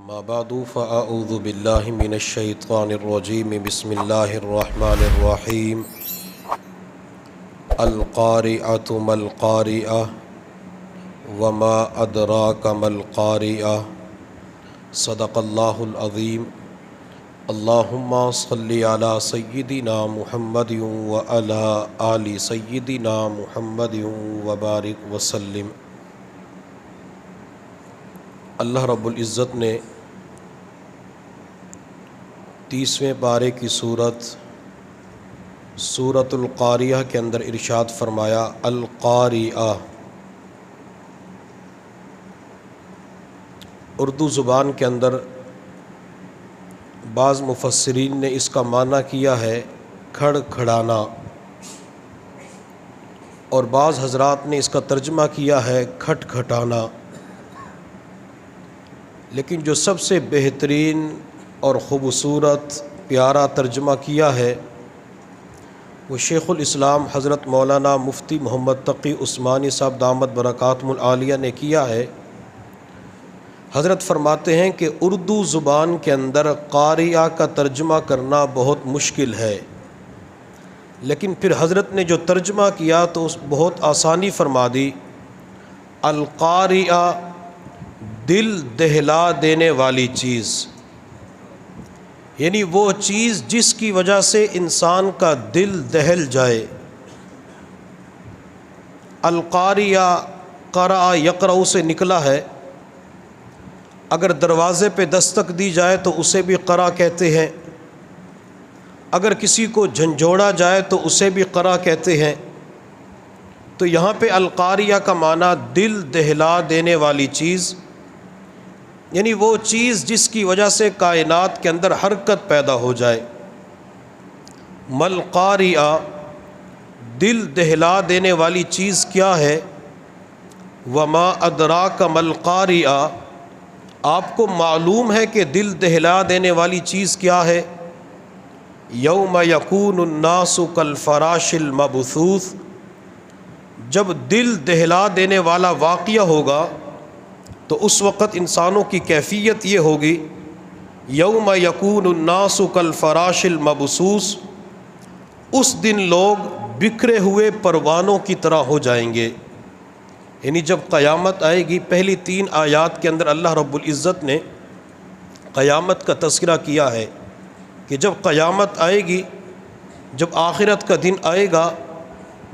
ما بعد فأعوذ بالله من الشيطان الرجيم بسم الله الرحمن الرحيم القارعة ما القارعة وما أدراك ما القارعة صدق الله العظيم اللهم صل على سيدنا محمد وعلى آل سيدنا محمد وبارك وسلم۔ اللہ رب العزت نے 30ویں پارے کی سورۃ القاریہ کے اندر ارشاد فرمایا القاریہ۔ اردو زبان کے اندر بعض مفسرین نے اس کا معنی کیا ہے کھڑ کھڑانا، اور بعض حضرات نے اس کا ترجمہ کیا ہے کھٹ کھٹانا، لیکن جو سب سے بہترین اور خوبصورت پیارا ترجمہ کیا ہے وہ شیخ الاسلام حضرت مولانا مفتی محمد تقی عثمانی صاحب دامت برکاتہم العالیہ نے کیا ہے۔ حضرت فرماتے ہیں کہ اردو زبان کے اندر قاریہ کا ترجمہ کرنا بہت مشکل ہے، لیکن پھر حضرت نے جو ترجمہ کیا تو اس بہت آسانی فرما دی۔ القاریہ دل دہلا دینے والی چیز، یعنی وہ چیز جس کی وجہ سے انسان کا دل دہل جائے۔ القاریہ قرأ یقرأ سے نکلا ہے۔ اگر دروازے پہ دستک دی جائے تو اسے بھی قرأ کہتے ہیں، اگر کسی کو جھنجھوڑا جائے تو اسے بھی قرأ کہتے ہیں۔ تو یہاں پہ القاریہ کا معنی دل دہلا دینے والی چیز، یعنی وہ چیز جس کی وجہ سے کائنات کے اندر حرکت پیدا ہو جائے۔ مل قاریہ دل دہلا دینے والی چیز کیا ہے؟ وما ادراک مل قاریہ، آپ کو معلوم ہے کہ دل دہلا دینے والی چیز کیا ہے؟ یوم یکون الناس کالفراش المبثوث، جب دل دہلا دینے والا واقعہ ہوگا تو اس وقت انسانوں کی کیفیت یہ ہوگی یوم یکون الناس کالفراش المبثوث، اس دن لوگ بکھرے ہوئے پروانوں کی طرح ہو جائیں گے۔ یعنی جب قیامت آئے گی، پہلی 3 آیات کے اندر اللہ رب العزت نے قیامت کا تذکرہ کیا ہے کہ جب قیامت آئے گی، جب آخرت کا دن آئے گا،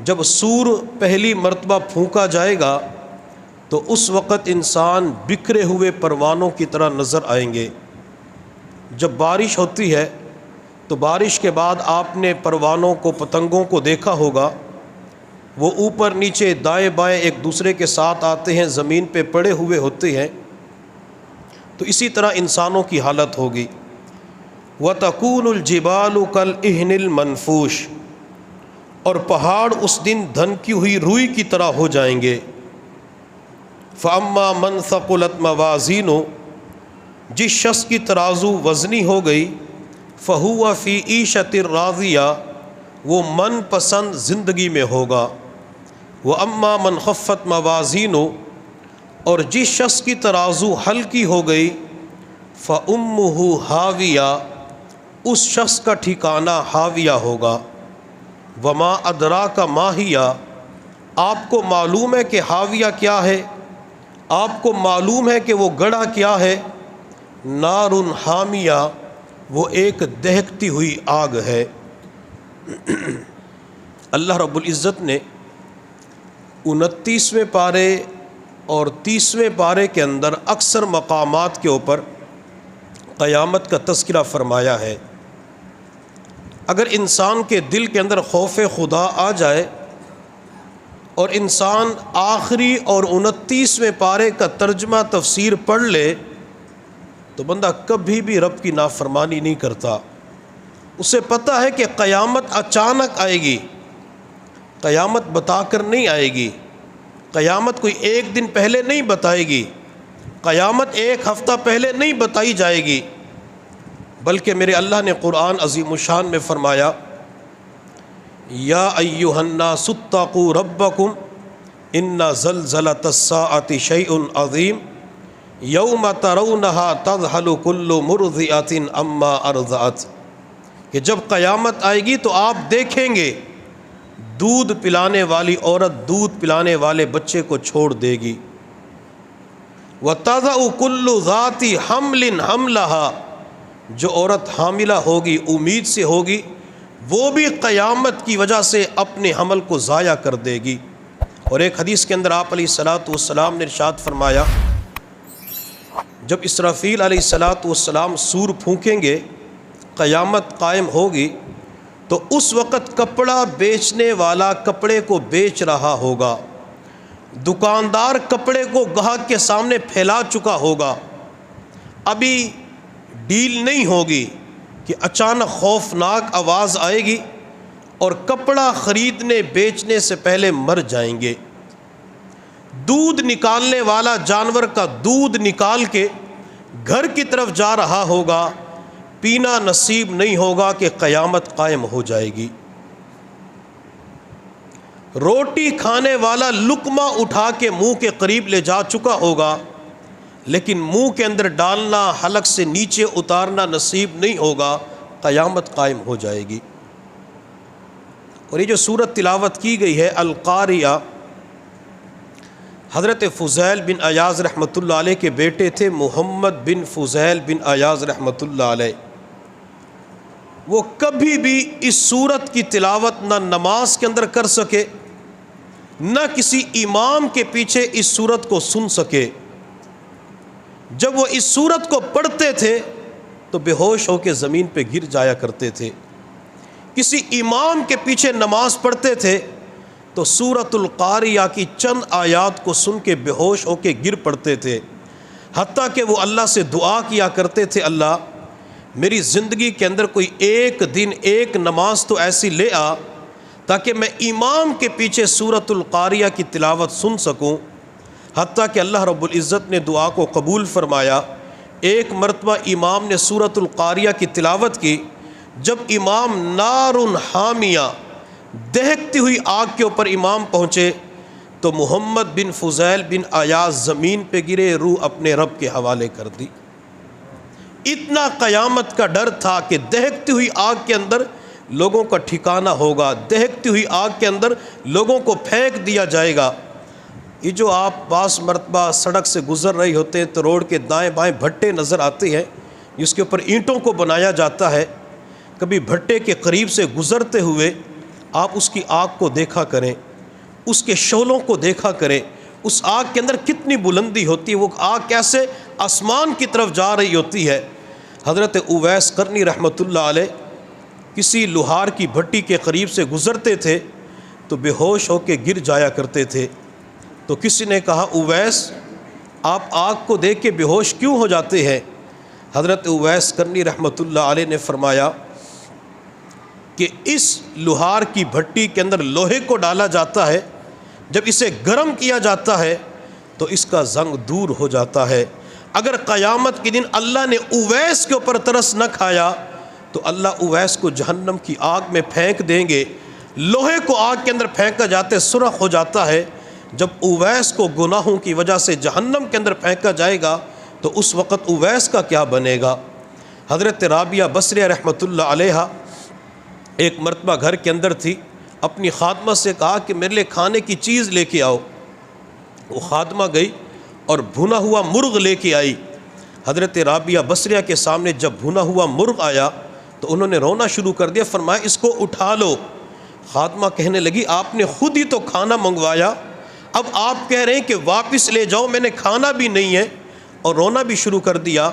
جب سور پہلی مرتبہ پھونکا جائے گا تو اس وقت انسان بکھرے ہوئے پروانوں کی طرح نظر آئیں گے۔ جب بارش ہوتی ہے تو بارش کے بعد آپ نے پروانوں کو، پتنگوں کو دیکھا ہوگا، وہ اوپر نیچے دائیں بائیں ایک دوسرے کے ساتھ آتے ہیں، زمین پہ پڑے ہوئے ہوتے ہیں۔ تو اسی طرح انسانوں کی حالت ہوگی۔ وَتَكُونُ الْجِبَالُ كَالْإِهْنِ الْمَنْفُوشِ، اور پہاڑ اس دن دھنکی ہوئی روئی کی طرح ہو جائیں گے۔ فَأَمَّا مَنْ ثَقُلَتْ مَوَازِينُهُ، جس شخص کی ترازو وزنی ہو گئی، فَهُوَ فِي عِيشَةٍ رَاضِيَةٍ، وہ من پسند زندگی میں ہوگا۔ وَأَمَّا مَنْ خَفَّتْ مَوَازِينُهُ، اور جس شخص کی ترازو ہلکی ہو گئی، فَأُمُّهُ هَاوِيَةٌ، اس شخص کا ٹھکانہ ہاویہ ہوگا۔ وَمَا أَدْرَاكَ مَا هِيَ، آپ کو معلوم ہے کہ ہاویہ کیا ہے؟ آپ کو معلوم ہے کہ وہ گڑھا کیا ہے؟ نار حامیہ، وہ ایک دہکتی ہوئی آگ ہے۔ اللہ رب العزت نے 29ویں پارے اور 30ویں پارے کے اندر اکثر مقامات کے اوپر قیامت کا تذکرہ فرمایا ہے۔ اگر انسان کے دل کے اندر خوف خدا آ جائے اور انسان آخری اور 29ویں پارے کا ترجمہ تفسیر پڑھ لے تو بندہ کبھی بھی رب کی نافرمانی نہیں کرتا۔ اسے پتہ ہے کہ قیامت اچانک آئے گی، قیامت بتا کر نہیں آئے گی، قیامت کوئی 1 دن پہلے نہیں بتائے گی، قیامت 1 ہفتہ پہلے نہیں بتائی جائے گی، بلکہ میرے اللہ نے قرآن عظیم الشان میں فرمایا یا ایھا الناس اتقوا ربکم ان زلزلۃ الساعۃ شیء عظیم، یوم ترونہا تذہل کل مرضعۃ عما ارضعت، کہ جب قیامت آئے گی تو آپ دیکھیں گے دودھ پلانے والی عورت دودھ پلانے والے بچے کو چھوڑ دے گی۔ وَتَضَعُ كُلُّ ذَاتِ حَمْلٍ حَمْلَهَا، جو عورت حاملہ ہوگی امید سے ہوگی وہ بھی قیامت کی وجہ سے اپنے حمل کو ضائع کر دے گی۔ اور ایک حدیث کے اندر آپ علیہ الصلاۃ والسلام نے ارشاد فرمایا، جب اسرافیل علیہ الصلاۃ والسلام سور پھونکیں گے قیامت قائم ہوگی تو اس وقت کپڑا بیچنے والا کپڑے کو بیچ رہا ہوگا، دکاندار کپڑے کو گاہک کے سامنے پھیلا چکا ہوگا، ابھی ڈیل نہیں ہوگی کہ اچانک خوفناک آواز آئے گی اور کپڑا خریدنے بیچنے سے پہلے مر جائیں گے۔ دودھ نکالنے والا جانور کا دودھ نکال کے گھر کی طرف جا رہا ہوگا، پینا نصیب نہیں ہوگا کہ قیامت قائم ہو جائے گی۔ روٹی کھانے والا لقمہ اٹھا کے منہ کے قریب لے جا چکا ہوگا، لیکن منہ کے اندر ڈالنا حلق سے نیچے اتارنا نصیب نہیں ہوگا، قیامت قائم ہو جائے گی۔ اور یہ جو سورت تلاوت کی گئی ہے القاریہ، حضرت فضیل بن ایاز رحمۃ اللہ علیہ کے بیٹے تھے محمد بن فضیل بن ایاز رحمۃ اللہ علیہ، وہ کبھی بھی اس سورت کی تلاوت نہ نماز کے اندر کر سکے نہ کسی امام کے پیچھے اس سورت کو سن سکے۔ جب وہ اس سورت کو پڑھتے تھے تو بے ہوش ہو کے زمین پہ گر جایا کرتے تھے، کسی امام کے پیچھے نماز پڑھتے تھے تو سورۃ القاریہ کی چند آیات کو سن کے بے ہوش ہو کے گر پڑتے تھے، حتیٰ کہ وہ اللہ سے دعا کیا کرتے تھے، اللہ میری زندگی کے اندر کوئی ایک دن ایک نماز تو ایسی لے آ تاکہ میں امام کے پیچھے سورۃ القاریہ کی تلاوت سن سکوں۔ حتیٰ کہ اللہ رب العزت نے دعا کو قبول فرمایا۔ ایک مرتبہ امام نے سورۃ القاریہ کی تلاوت کی، جب امام نار حامیہ دہکتی ہوئی آگ کے اوپر امام پہنچے تو محمد بن فضیل بن ایاز زمین پہ گرے، روح اپنے رب کے حوالے کر دی۔ اتنا قیامت کا ڈر تھا کہ دہکتی ہوئی آگ کے اندر لوگوں کا ٹھکانہ ہوگا، دہکتی ہوئی آگ کے اندر لوگوں کو پھینک دیا جائے گا۔ یہ جو آپ بعض مرتبہ سڑک سے گزر رہے ہوتے ہیں تو روڈ کے دائیں بائیں بھٹے نظر آتے ہیں جس کے اوپر اینٹوں کو بنایا جاتا ہے، کبھی بھٹے کے قریب سے گزرتے ہوئے آپ اس کی آگ کو دیکھا کریں، اس کے شعلوں کو دیکھا کریں، اس آگ کے اندر کتنی بلندی ہوتی ہے، وہ آگ کیسے آسمان کی طرف جا رہی ہوتی ہے۔ حضرت اویس قرنی رحمۃ اللہ علیہ کسی لوہار کی بھٹی کے قریب سے گزرتے تھے تو بے ہوش ہو کے گر جایا کرتے تھے، تو کسی نے کہا اویس آپ آگ کو دیکھ کے بے ہوش کیوں ہو جاتے ہیں؟ حضرت اویس قرنی رحمۃ اللہ علیہ نے فرمایا کہ اس لوہار کی بھٹی کے اندر لوہے کو ڈالا جاتا ہے، جب اسے گرم کیا جاتا ہے تو اس کا زنگ دور ہو جاتا ہے۔ اگر قیامت کے دن اللہ نے اویس کے اوپر ترس نہ کھایا تو اللہ اویس کو جہنم کی آگ میں پھینک دیں گے۔ لوہے کو آگ کے اندر پھینکا جاتے سرخ ہو جاتا ہے، جب اویس کو گناہوں کی وجہ سے جہنم کے اندر پھینکا جائے گا تو اس وقت اویس کا کیا بنے گا؟ حضرت رابعہ بصریہ رحمۃ اللہ علیہ ایک مرتبہ گھر کے اندر تھی، اپنی خادمہ سے کہا کہ میرے لیے کھانے کی چیز لے کے آؤ۔ وہ خادمہ گئی اور بھنا ہوا مرغ لے کے آئی۔ حضرت رابعہ بصریہ کے سامنے جب بھنا ہوا مرغ آیا تو انہوں نے رونا شروع کر دیا، فرمایا اس کو اٹھا لو۔ خادمہ کہنے لگی آپ نے خود ہی تو کھانا منگوایا، اب آپ کہہ رہے ہیں کہ واپس لے جاؤ، میں نے کھانا بھی نہیں ہے، اور رونا بھی شروع کر دیا۔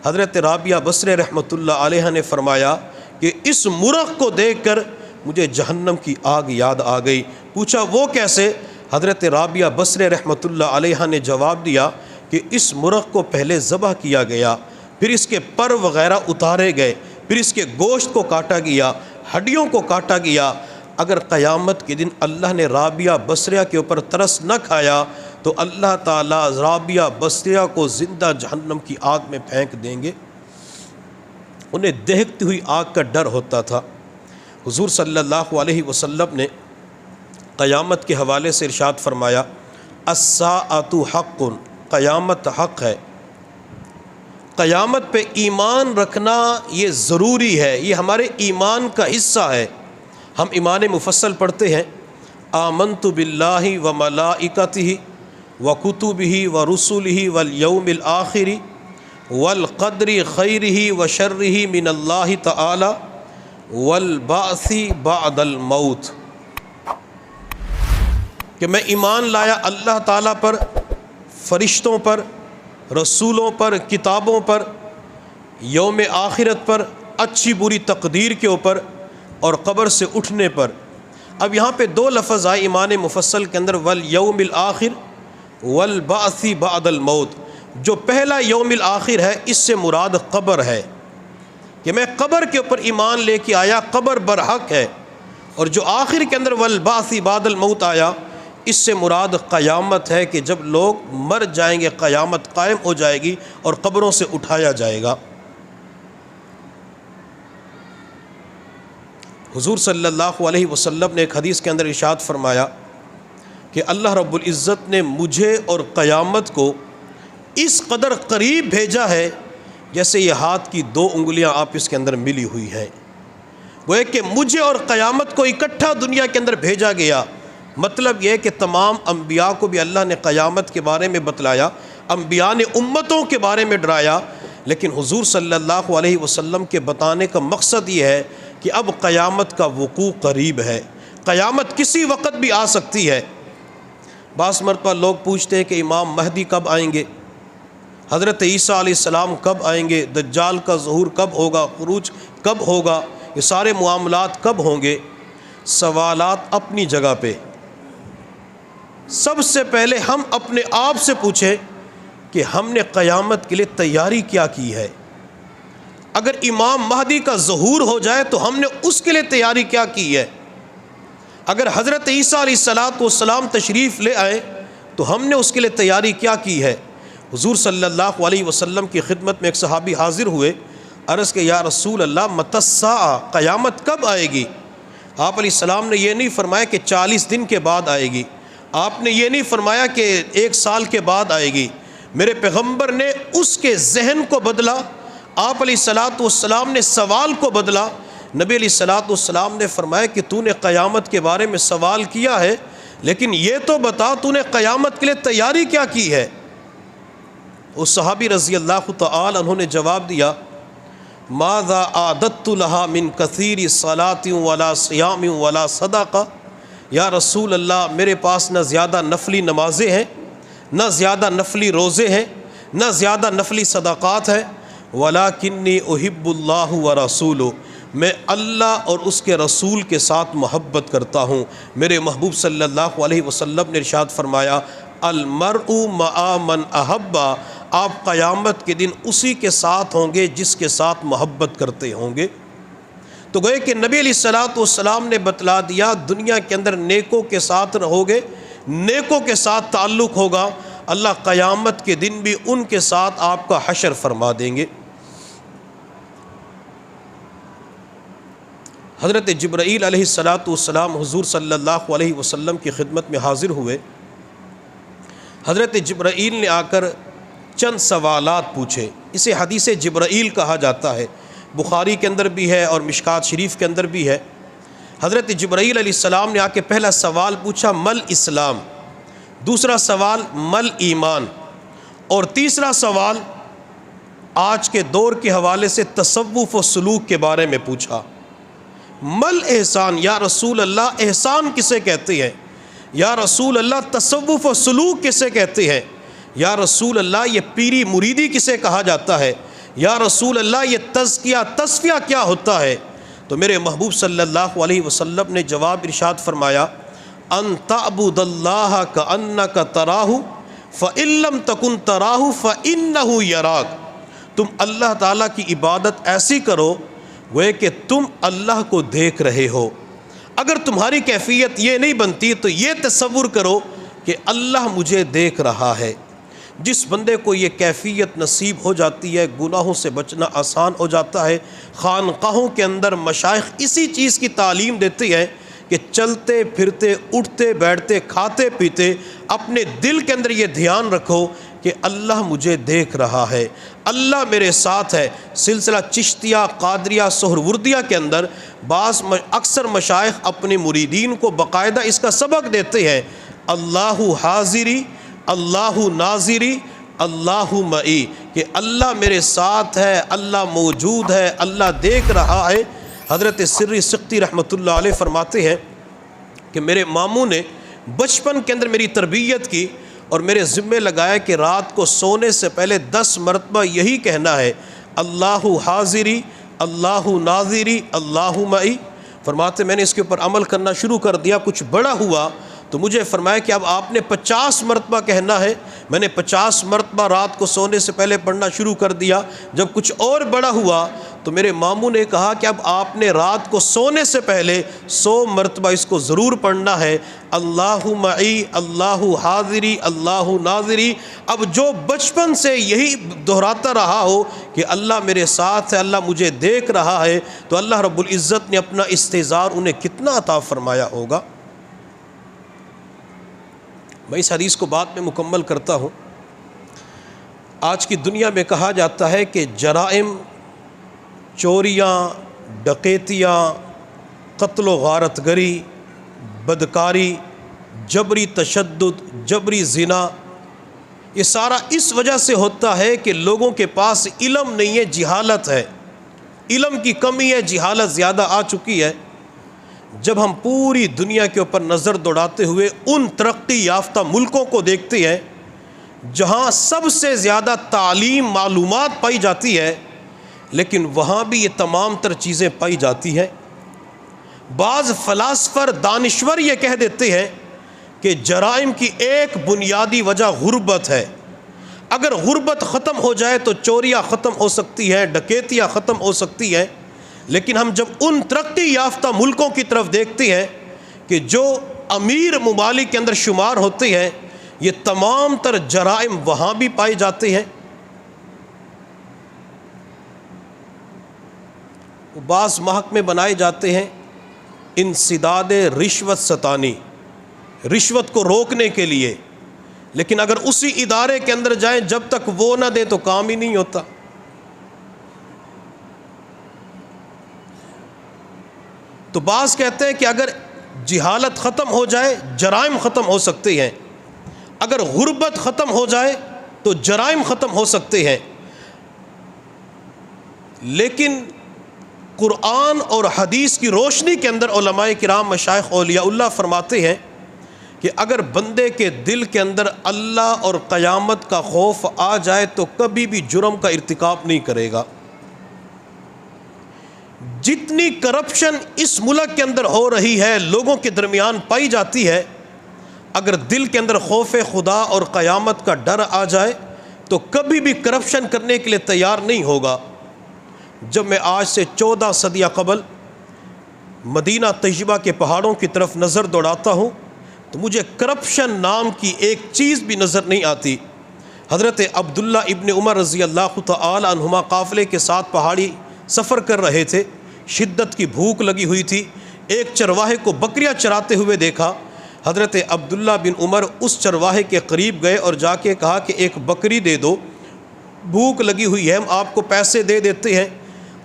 حضرت رابعہ بصریہ رحمۃ اللہ علیہ نے فرمایا کہ اس مرغ کو دیکھ کر مجھے جہنم کی آگ یاد آ گئی۔ پوچھا وہ کیسے؟ حضرت رابعہ بصریہ رحمۃ اللہ علیہ نے جواب دیا کہ اس مرغ کو پہلے ذبح کیا گیا، پھر اس کے پر وغیرہ اتارے گئے، پھر اس کے گوشت کو کاٹا گیا، ہڈیوں کو کاٹا گیا۔ اگر قیامت کے دن اللہ نے رابعہ بصریہ کے اوپر ترس نہ کھایا تو اللہ تعالیٰ رابعہ بصریہ کو زندہ جہنم کی آگ میں پھینک دیں گے۔ انہیں دہکتی ہوئی آگ کا ڈر ہوتا تھا۔ حضور صلی اللہ علیہ وسلم نے قیامت کے حوالے سے ارشاد فرمایا، الساعۃ حق، قیامت حق ہے، قیامت پہ ایمان رکھنا یہ ضروری ہے، یہ ہمارے ایمان کا حصہ ہے۔ ہم ایمان مفصل پڑھتے ہیں، آمنت باللہ و ملائکتہ و کتبہ و رسلہ والیوم الآخر والقدر خیرہ و شرہ من اللہ تعالی والبعث بعد الموت، کہ میں ایمان لایا اللہ تعالیٰ پر، فرشتوں پر، رسولوں پر، کتابوں پر، یوم آخرت پر، اچھی بری تقدیر کے اوپر، اور قبر سے اٹھنے پر۔ اب یہاں پہ دو لفظ آئے ایمان مفصل کے اندر، والیوم الآخر والبعث بعد الموت۔ جو پہلا یوم الآخر ہے اس سے مراد قبر ہے، کہ میں قبر کے اوپر ایمان لے کے آیا، قبر برحق ہے۔ اور جو آخر کے اندر والبعث بعد الموت آیا، اس سے مراد قیامت ہے، کہ جب لوگ مر جائیں گے قیامت قائم ہو جائے گی اور قبروں سے اٹھایا جائے گا۔ حضور صلی اللہ علیہ وسلم نے ایک حدیث کے اندر ارشاد فرمایا کہ اللہ رب العزت نے مجھے اور قیامت کو اس قدر قریب بھیجا ہے جیسے یہ ہاتھ کی دو انگلیاں آپس کے اندر ملی ہوئی ہیں۔ وہ ہے کہ مجھے اور قیامت کو اکٹھا دنیا کے اندر بھیجا گیا۔ مطلب یہ کہ تمام انبیاء کو بھی اللہ نے قیامت کے بارے میں بتلایا، انبیاء نے امتوں کے بارے میں ڈرایا، لیکن حضور صلی اللہ علیہ وسلم کے بتانے کا مقصد یہ ہے کہ اب قیامت کا وقوع قریب ہے، قیامت کسی وقت بھی آ سکتی ہے۔ بعض مرتبہ لوگ پوچھتے ہیں کہ امام مہدی کب آئیں گے، حضرت عیسیٰ علیہ السلام کب آئیں گے، دجال کا ظہور کب ہوگا، خروج کب ہوگا، یہ سارے معاملات کب ہوں گے۔ سوالات اپنی جگہ پہ، سب سے پہلے ہم اپنے آپ سے پوچھیں کہ ہم نے قیامت کے لیے تیاری کیا کی ہے۔ اگر امام مہدی کا ظہور ہو جائے تو ہم نے اس کے لیے تیاری کیا کی ہے۔ اگر حضرت عیسیٰ علیہ السلام تشریف لے آئے تو ہم نے اس کے لیے تیاری کیا کی ہے۔ حضور صلی اللہ علیہ وسلم کی خدمت میں ایک صحابی حاضر ہوئے، عرض کہ یا رسول اللہ متی الساعہ، قیامت کب آئے گی؟ آپ علیہ السلام نے یہ نہیں فرمایا کہ 40 دن کے بعد آئے گی، آپ نے یہ نہیں فرمایا کہ 1 سال کے بعد آئے گی۔ میرے پیغمبر نے اس کے ذہن کو بدلا، آپ علیہ السلام نے سوال کو بدلا۔ نبی علیہ السلام نے فرمایا کہ تو نے قیامت کے بارے میں سوال کیا ہے، لیکن یہ تو بتا تو نے قیامت کے لیے تیاری کیا کی ہے۔ اس صحابی رضی اللہ تعالی عنہ نے جواب دیا، ماذا اعددت لها من کثیر صلاۃ ولا صیام ولا صدقہ، یا رسول اللہ میرے پاس نہ زیادہ نفلی نمازیں ہیں، نہ زیادہ نفلی روزے ہیں، نہ زیادہ نفلی صدقات ہیں، ولاکنی احب اللہ ورسولہ، میں اللہ اور اس کے رسول کے ساتھ محبت کرتا ہوں۔ میرے محبوب صلی اللہ علیہ وسلم نے ارشاد فرمایا، المرء مع من احب، آپ قیامت کے دن اسی کے ساتھ ہوں گے جس کے ساتھ محبت کرتے ہوں گے۔ تو گوئے کہ نبی علیہ السلام نے بتلا دیا، دنیا کے اندر نیکوں کے ساتھ رہو گے، نیکوں کے ساتھ تعلق ہوگا، اللہ قیامت کے دن بھی ان کے ساتھ آپ کا حشر فرما دیں گے۔ حضرت جبرائیل علیہ السلام حضور صلی اللہ علیہ وسلم کی خدمت میں حاضر ہوئے۔ حضرت جبرائیل نے آ کر چند سوالات پوچھے، اسے حدیث جبرائیل کہا جاتا ہے، بخاری کے اندر بھی ہے اور مشکات شریف کے اندر بھی ہے۔ حضرت جبرائیل علیہ السلام نے آ کے پہلا سوال پوچھا، مل اسلام، دوسرا سوال مل ایمان، اور تیسرا سوال آج کے دور کے حوالے سے تصوف و سلوک کے بارے میں پوچھا۔ مل احسان، یا رسول اللہ احسان کسے کہتے ہیں؟ یا رسول اللہ تصوف و سلوک کسے کہتے ہیں؟ یا رسول اللہ یہ پیری مریدی کسے کہا جاتا ہے؟ یا رسول اللہ یہ تزکیہ تصفیہ کیا ہوتا ہے؟ تو میرے محبوب صلی اللہ علیہ وسلم نے جواب ارشاد فرمایا، ان تعبد اللہ کأنک تراہ فإن لم تکن تراہ فإنہ یراک، تم اللہ تعالیٰ کی عبادت ایسی کرو گوئے کہ تم اللہ کو دیکھ رہے ہو۔ اگر تمہاری کیفیت یہ نہیں بنتی تو یہ تصور کرو کہ اللہ مجھے دیکھ رہا ہے۔ جس بندے کو یہ کیفیت نصیب ہو جاتی ہے، گناہوں سے بچنا آسان ہو جاتا ہے۔ خانقاہوں کے اندر مشائخ اسی چیز کی تعلیم دیتے ہیں کہ چلتے پھرتے، اٹھتے بیٹھتے، کھاتے پیتے، اپنے دل کے اندر یہ دھیان رکھو کہ اللہ مجھے دیکھ رہا ہے، اللہ میرے ساتھ ہے۔ سلسلہ چشتیہ، قادریہ، سہروردیہ کے اندر اکثر مشائخ اپنے مریدین کو باقاعدہ اس کا سبق دیتے ہیں، اللہ حاضری، اللہ ناظری، اللہ معی، کہ اللہ میرے ساتھ ہے، اللہ موجود ہے، اللہ دیکھ رہا ہے۔ حضرت سری سقطی رحمۃ اللہ علیہ فرماتے ہیں کہ میرے ماموں نے بچپن کے اندر میری تربیت کی اور میرے ذمے لگایا کہ رات کو سونے سے پہلے 10 مرتبہ یہی کہنا ہے، اللہ حاضری، اللہ ناظری، اللہ معی۔ فرماتے میں نے اس کے اوپر عمل کرنا شروع کر دیا، کچھ بڑا ہوا تو مجھے فرمایا کہ اب آپ نے 50 مرتبہ کہنا ہے۔ میں نے 50 مرتبہ رات کو سونے سے پہلے پڑھنا شروع کر دیا۔ جب کچھ اور بڑا ہوا تو میرے ماموں نے کہا کہ اب آپ نے رات کو سونے سے پہلے 100 مرتبہ اس کو ضرور پڑھنا ہے، اللہ معی، اللہ حاضری، اللہ ناظری۔ اب جو بچپن سے یہی دہراتا رہا ہو کہ اللہ میرے ساتھ ہے، اللہ مجھے دیکھ رہا ہے، تو اللہ رب العزت نے اپنا استعزار انہیں کتنا عطا فرمایا ہوگا۔ میں اس حدیث کو بعد میں مکمل کرتا ہوں۔ آج کی دنیا میں کہا جاتا ہے کہ جرائم، چوریاں، ڈکیتیاں، قتل و غارت گری، بدکاری، جبری تشدد، جبری زنا، یہ سارا اس وجہ سے ہوتا ہے کہ لوگوں کے پاس علم نہیں ہے، جہالت ہے، علم کی کمی ہے، جہالت زیادہ آ چکی ہے۔ جب ہم پوری دنیا کے اوپر نظر دوڑاتے ہوئے ان ترقی یافتہ ملکوں کو دیکھتے ہیں جہاں سب سے زیادہ تعلیم، معلومات پائی جاتی ہے، لیکن وہاں بھی یہ تمام تر چیزیں پائی جاتی ہیں۔ بعض فلاسفر، دانشور یہ کہہ دیتے ہیں کہ جرائم کی ایک بنیادی وجہ غربت ہے، اگر غربت ختم ہو جائے تو چوریاں ختم ہو سکتی ہیں، ڈکیتیاں ختم ہو سکتی ہیں۔ لیکن ہم جب ان ترقی یافتہ ملکوں کی طرف دیکھتے ہیں کہ جو امیر ممالک کے اندر شمار ہوتے ہیں، یہ تمام تر جرائم وہاں بھی پائے جاتے ہیں۔ بعض محکمے بنائے جاتے ہیں انسداد رشوت ستانی، رشوت کو روکنے کے لیے، لیکن اگر اسی ادارے کے اندر جائیں جب تک وہ نہ دے تو کام ہی نہیں ہوتا۔ تو بعض کہتے ہیں کہ اگر جہالت ختم ہو جائے جرائم ختم ہو سکتے ہیں، اگر غربت ختم ہو جائے تو جرائم ختم ہو سکتے ہیں۔ لیکن قرآن اور حدیث کی روشنی کے اندر علماء کرام، مشائخ، اولیاء اللہ فرماتے ہیں کہ اگر بندے کے دل کے اندر اللہ اور قیامت کا خوف آ جائے تو کبھی بھی جرم کا ارتکاب نہیں کرے گا۔ جتنی کرپشن اس ملک کے اندر ہو رہی ہے، لوگوں کے درمیان پائی جاتی ہے، اگر دل کے اندر خوف خدا اور قیامت کا ڈر آ جائے تو کبھی بھی کرپشن کرنے کے لیے تیار نہیں ہوگا۔ جب میں آج سے 14 صدیاں قبل مدینہ طیبہ کے پہاڑوں کی طرف نظر دوڑاتا ہوں تو مجھے کرپشن نام کی ایک چیز بھی نظر نہیں آتی۔ حضرت عبداللہ ابن عمر رضی اللہ تعالی عنہما قافلے کے ساتھ پہاڑی سفر کر رہے تھے، شدت کی بھوک لگی ہوئی تھی، ایک چرواہے کو بکریاں چراتے ہوئے دیکھا۔ حضرت عبداللہ بن عمر اس چرواہے کے قریب گئے اور جا کے کہا کہ ایک بکری دے دو، بھوک لگی ہوئی ہے، ہم آپ کو پیسے دے دیتے ہیں۔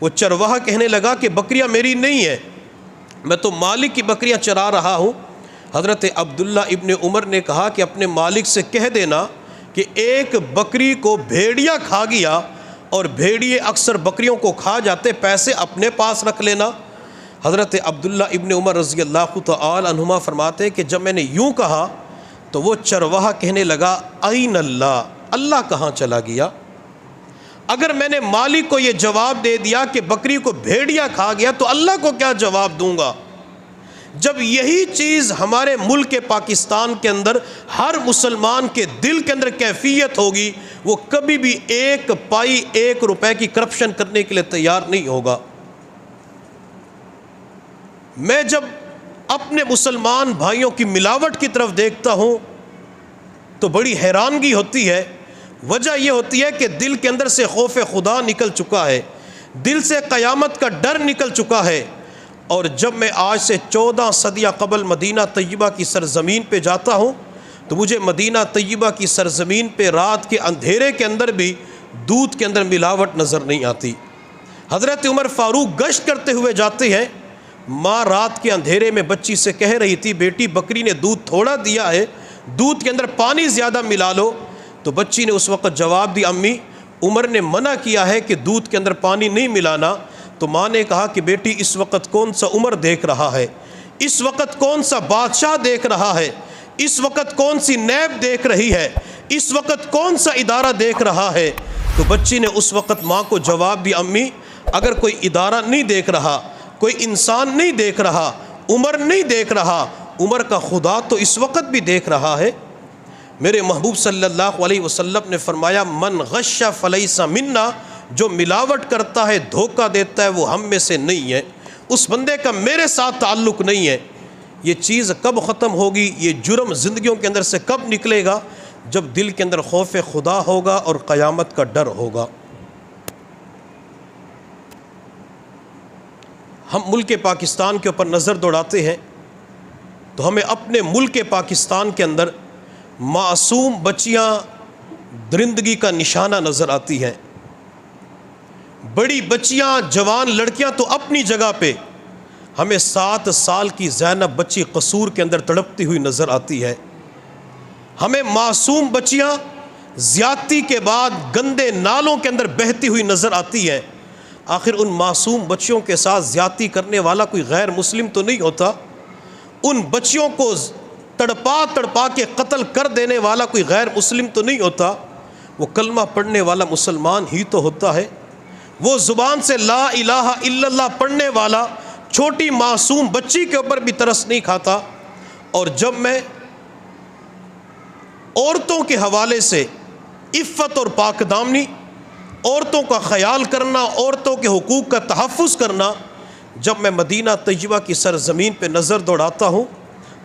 وہ چرواہا کہنے لگا کہ بکریاں میری نہیں ہیں، میں تو مالک کی بکریاں چرا رہا ہوں۔ حضرت عبداللہ ابن عمر نے کہا کہ اپنے مالک سے کہہ دینا کہ ایک بکری کو بھیڑیا کھا گیا اور بھیڑیے اکثر بکریوں کو کھا جاتے، پیسے اپنے پاس رکھ لینا۔ حضرت عبداللہ ابن عمر رضی اللہ تعالی عنہما فرماتے کہ جب میں نے یوں کہا تو وہ چرواہا کہنے لگا این اللہ، اللہ کہاں چلا گیا؟ اگر میں نے مالک کو یہ جواب دے دیا کہ بکری کو بھیڑیا کھا گیا تو اللہ کو کیا جواب دوں گا؟ جب یہی چیز ہمارے ملک پاکستان کے اندر ہر مسلمان کے دل کے اندر کیفیت ہوگی، وہ کبھی بھی ایک پائی، ایک روپے کی کرپشن کرنے کے لیے تیار نہیں ہوگا۔ میں جب اپنے مسلمان بھائیوں کی ملاوٹ کی طرف دیکھتا ہوں تو بڑی حیرانگی ہوتی ہے۔ وجہ یہ ہوتی ہے کہ دل کے اندر سے خوف خدا نکل چکا ہے، دل سے قیامت کا ڈر نکل چکا ہے۔ اور جب میں آج سے 14 صدیاں قبل مدینہ طیبہ کی سرزمین پہ جاتا ہوں تو تو مجھے مدینہ طیبہ کی سرزمین پہ رات کے اندھیرے کے اندر بھی دودھ کے اندر ملاوٹ نظر نہیں آتی۔ حضرت عمر فاروق گشت کرتے ہوئے جاتے ہیں، ماں رات کے اندھیرے میں بچی سے کہہ رہی تھی بیٹی بکری نے دودھ تھوڑا دیا ہے، دودھ کے اندر پانی زیادہ ملا لو۔ تو بچی نے اس وقت جواب دی امی عمر نے منع کیا ہے کہ دودھ کے اندر پانی نہیں ملانا۔ تو ماں نے کہا کہ بیٹی اس وقت کون سا عمر دیکھ رہا ہے، اس وقت کون سا بادشاہ دیکھ رہا ہے، اس وقت کون سی نیب دیکھ رہی ہے، اس وقت کون سا ادارہ دیکھ رہا ہے۔ تو بچی نے اس وقت ماں کو جواب دی امی اگر کوئی ادارہ نہیں دیکھ رہا، کوئی انسان نہیں دیکھ رہا، عمر نہیں دیکھ رہا، عمر کا خدا تو اس وقت بھی دیکھ رہا ہے۔ میرے محبوب صلی اللہ علیہ وسلم نے فرمایا من غش فلیس منا، جو ملاوٹ کرتا ہے دھوکہ دیتا ہے وہ ہم میں سے نہیں ہے، اس بندے کا میرے ساتھ تعلق نہیں ہے۔ یہ چیز کب ختم ہوگی، یہ جرم زندگیوں کے اندر سے کب نکلے گا؟ جب دل کے اندر خوف خدا ہوگا اور قیامت کا ڈر ہوگا۔ ہم ملک پاکستان کے اوپر نظر دوڑاتے ہیں تو ہمیں اپنے ملک پاکستان کے اندر معصوم بچیاں درندگی کا نشانہ نظر آتی ہیں۔ بڑی بچیاں، جوان لڑکیاں تو اپنی جگہ پہ، ہمیں 7 سال کی زینب بچی قصور کے اندر تڑپتی ہوئی نظر آتی ہے۔ ہمیں معصوم بچیاں زیادتی کے بعد گندے نالوں کے اندر بہتی ہوئی نظر آتی ہیں۔ آخر ان معصوم بچیوں کے ساتھ زیادتی کرنے والا کوئی غیر مسلم تو نہیں ہوتا؟ ان بچیوں کو تڑپا تڑپا کے قتل کر دینے والا کوئی غیر مسلم تو نہیں ہوتا؟ وہ کلمہ پڑھنے والا مسلمان ہی تو ہوتا ہے۔ وہ زبان سے لا الہ الا اللہ پڑھنے والا چھوٹی معصوم بچی کے اوپر بھی ترس نہیں کھاتا۔ اور جب میں عورتوں کے حوالے سے عفت اور پاک دامنی، عورتوں کا خیال کرنا، عورتوں کے حقوق کا تحفظ کرنا، جب میں مدینہ طیبہ کی سرزمین پہ نظر دوڑاتا ہوں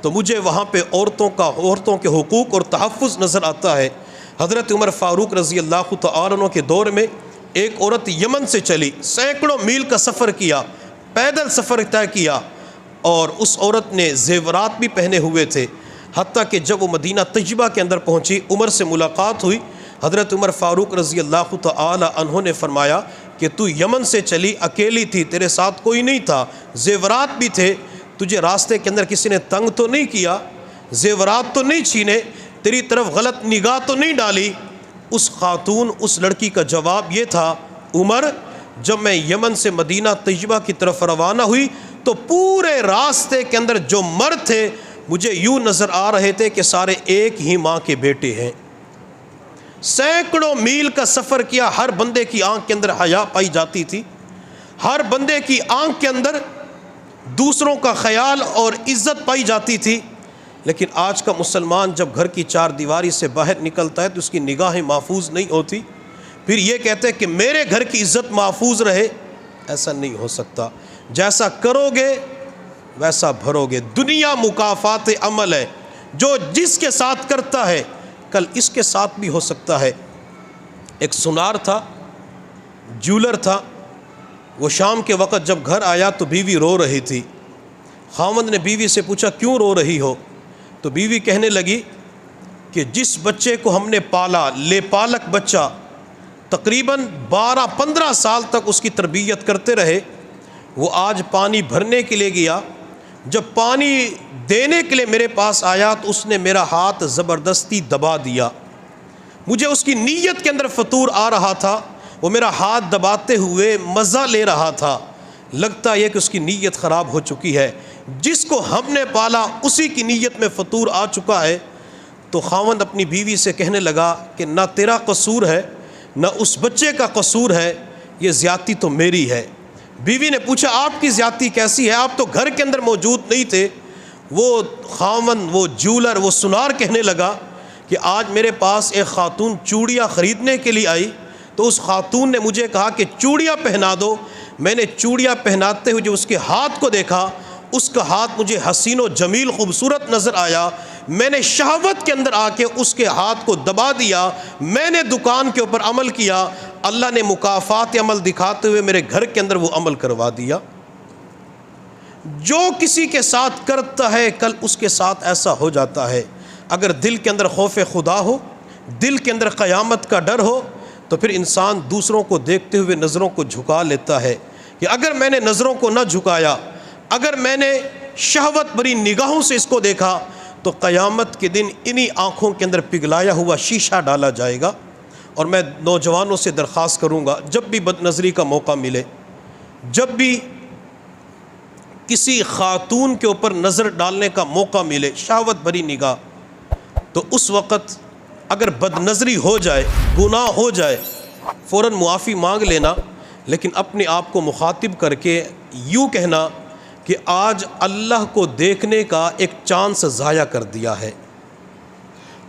تو مجھے وہاں پہ عورتوں کے حقوق اور تحفظ نظر آتا ہے۔ حضرت عمر فاروق رضی اللہ تعالیٰ عنہ کے دور میں ایک عورت یمن سے چلی، سینکڑوں میل کا سفر کیا، پیدل سفر طے کیا، اور اس عورت نے زیورات بھی پہنے ہوئے تھے، حتیٰ کہ جب وہ مدینہ طیبہ کے اندر پہنچی، عمر سے ملاقات ہوئی، حضرت عمر فاروق رضی اللہ تعالی عنہ نے فرمایا کہ تو یمن سے چلی، اکیلی تھی، تیرے ساتھ کوئی نہیں تھا، زیورات بھی تھے، تجھے راستے کے اندر کسی نے تنگ تو نہیں کیا، زیورات تو نہیں چھینے، تیری طرف غلط نگاہ تو نہیں ڈالی؟ اس خاتون، اس لڑکی کا جواب یہ تھا عمر جب میں یمن سے مدینہ طیبہ کی طرف روانہ ہوئی تو پورے راستے کے اندر جو مرد تھے مجھے یوں نظر آ رہے تھے کہ سارے ایک ہی ماں کے بیٹے ہیں۔ سینکڑوں میل کا سفر کیا، ہر بندے کی آنکھ کے اندر حیا پائی جاتی تھی، ہر بندے کی آنکھ کے اندر دوسروں کا خیال اور عزت پائی جاتی تھی۔ لیکن آج کا مسلمان جب گھر کی 4 دیواری سے باہر نکلتا ہے تو اس کی نگاہیں محفوظ نہیں ہوتی، پھر یہ کہتے ہیں کہ میرے گھر کی عزت محفوظ رہے۔ ایسا نہیں ہو سکتا، جیسا کرو گے ویسا بھرو گے۔ دنیا مکافات عمل ہے، جو جس کے ساتھ کرتا ہے کل اس کے ساتھ بھی ہو سکتا ہے۔ ایک سنار تھا، جولر تھا، وہ شام کے وقت جب گھر آیا تو بیوی رو رہی تھی۔ خاوند نے بیوی سے پوچھا کیوں رو رہی ہو؟ تو بیوی کہنے لگی کہ جس بچے کو ہم نے پالا، لے پالک بچہ، تقریباً 12-15 سال تک اس کی تربیت کرتے رہے، وہ آج پانی بھرنے کے لیے گیا، جب پانی دینے کے لیے میرے پاس آیا تو اس نے میرا ہاتھ زبردستی دبا دیا۔ مجھے اس کی نیت کے اندر فطور آ رہا تھا، وہ میرا ہاتھ دباتے ہوئے مزہ لے رہا تھا، لگتا یہ کہ اس کی نیت خراب ہو چکی ہے۔ جس کو ہم نے پالا اسی کی نیت میں فطور آ چکا ہے۔ تو خاوند اپنی بیوی سے کہنے لگا کہ نہ تیرا قصور ہے نہ اس بچے کا قصور ہے، یہ زیادتی تو میری ہے۔ بیوی نے پوچھا آپ کی زیادتی کیسی ہے؟ آپ تو گھر کے اندر موجود نہیں تھے۔ وہ خاوند، وہ جولر، وہ سنار کہنے لگا کہ آج میرے پاس ایک خاتون چوڑیاں خریدنے کے لیے آئی، تو اس خاتون نے مجھے کہا کہ چوڑیاں پہنا دو۔ میں نے چوڑیاں پہناتے ہوئے جو اس کے ہاتھ کو دیکھا، اس کا ہاتھ مجھے حسین و جمیل خوبصورت نظر آیا، میں نے شہوت کے اندر آ کے اس کے ہاتھ کو دبا دیا، میں نے دکان کے اوپر عمل کیا، اللہ نے مکافات عمل دکھاتے ہوئے میرے گھر کے اندر وہ عمل کروا دیا۔ جو کسی کے ساتھ کرتا ہے کل اس کے ساتھ ایسا ہو جاتا ہے۔ اگر دل کے اندر خوف خدا ہو، دل کے اندر قیامت کا ڈر ہو، تو پھر انسان دوسروں کو دیکھتے ہوئے نظروں کو جھکا لیتا ہے کہ اگر میں نے نظروں کو نہ جھکایا، اگر میں نے شہوت بری نگاہوں سے اس کو دیکھا، تو قیامت کے دن انہی آنکھوں کے اندر پگھلایا ہوا شیشہ ڈالا جائے گا۔ اور میں نوجوانوں سے درخواست کروں گا، جب بھی بد نظری کا موقع ملے، جب بھی کسی خاتون کے اوپر نظر ڈالنے کا موقع ملے، شہوت بھری نگاہ، تو اس وقت اگر بد نظری ہو جائے، گناہ ہو جائے، فوراً معافی مانگ لینا، لیکن اپنے آپ کو مخاطب کر کے یوں کہنا کہ آج اللہ کو دیکھنے کا ایک چانس ضائع کر دیا ہے،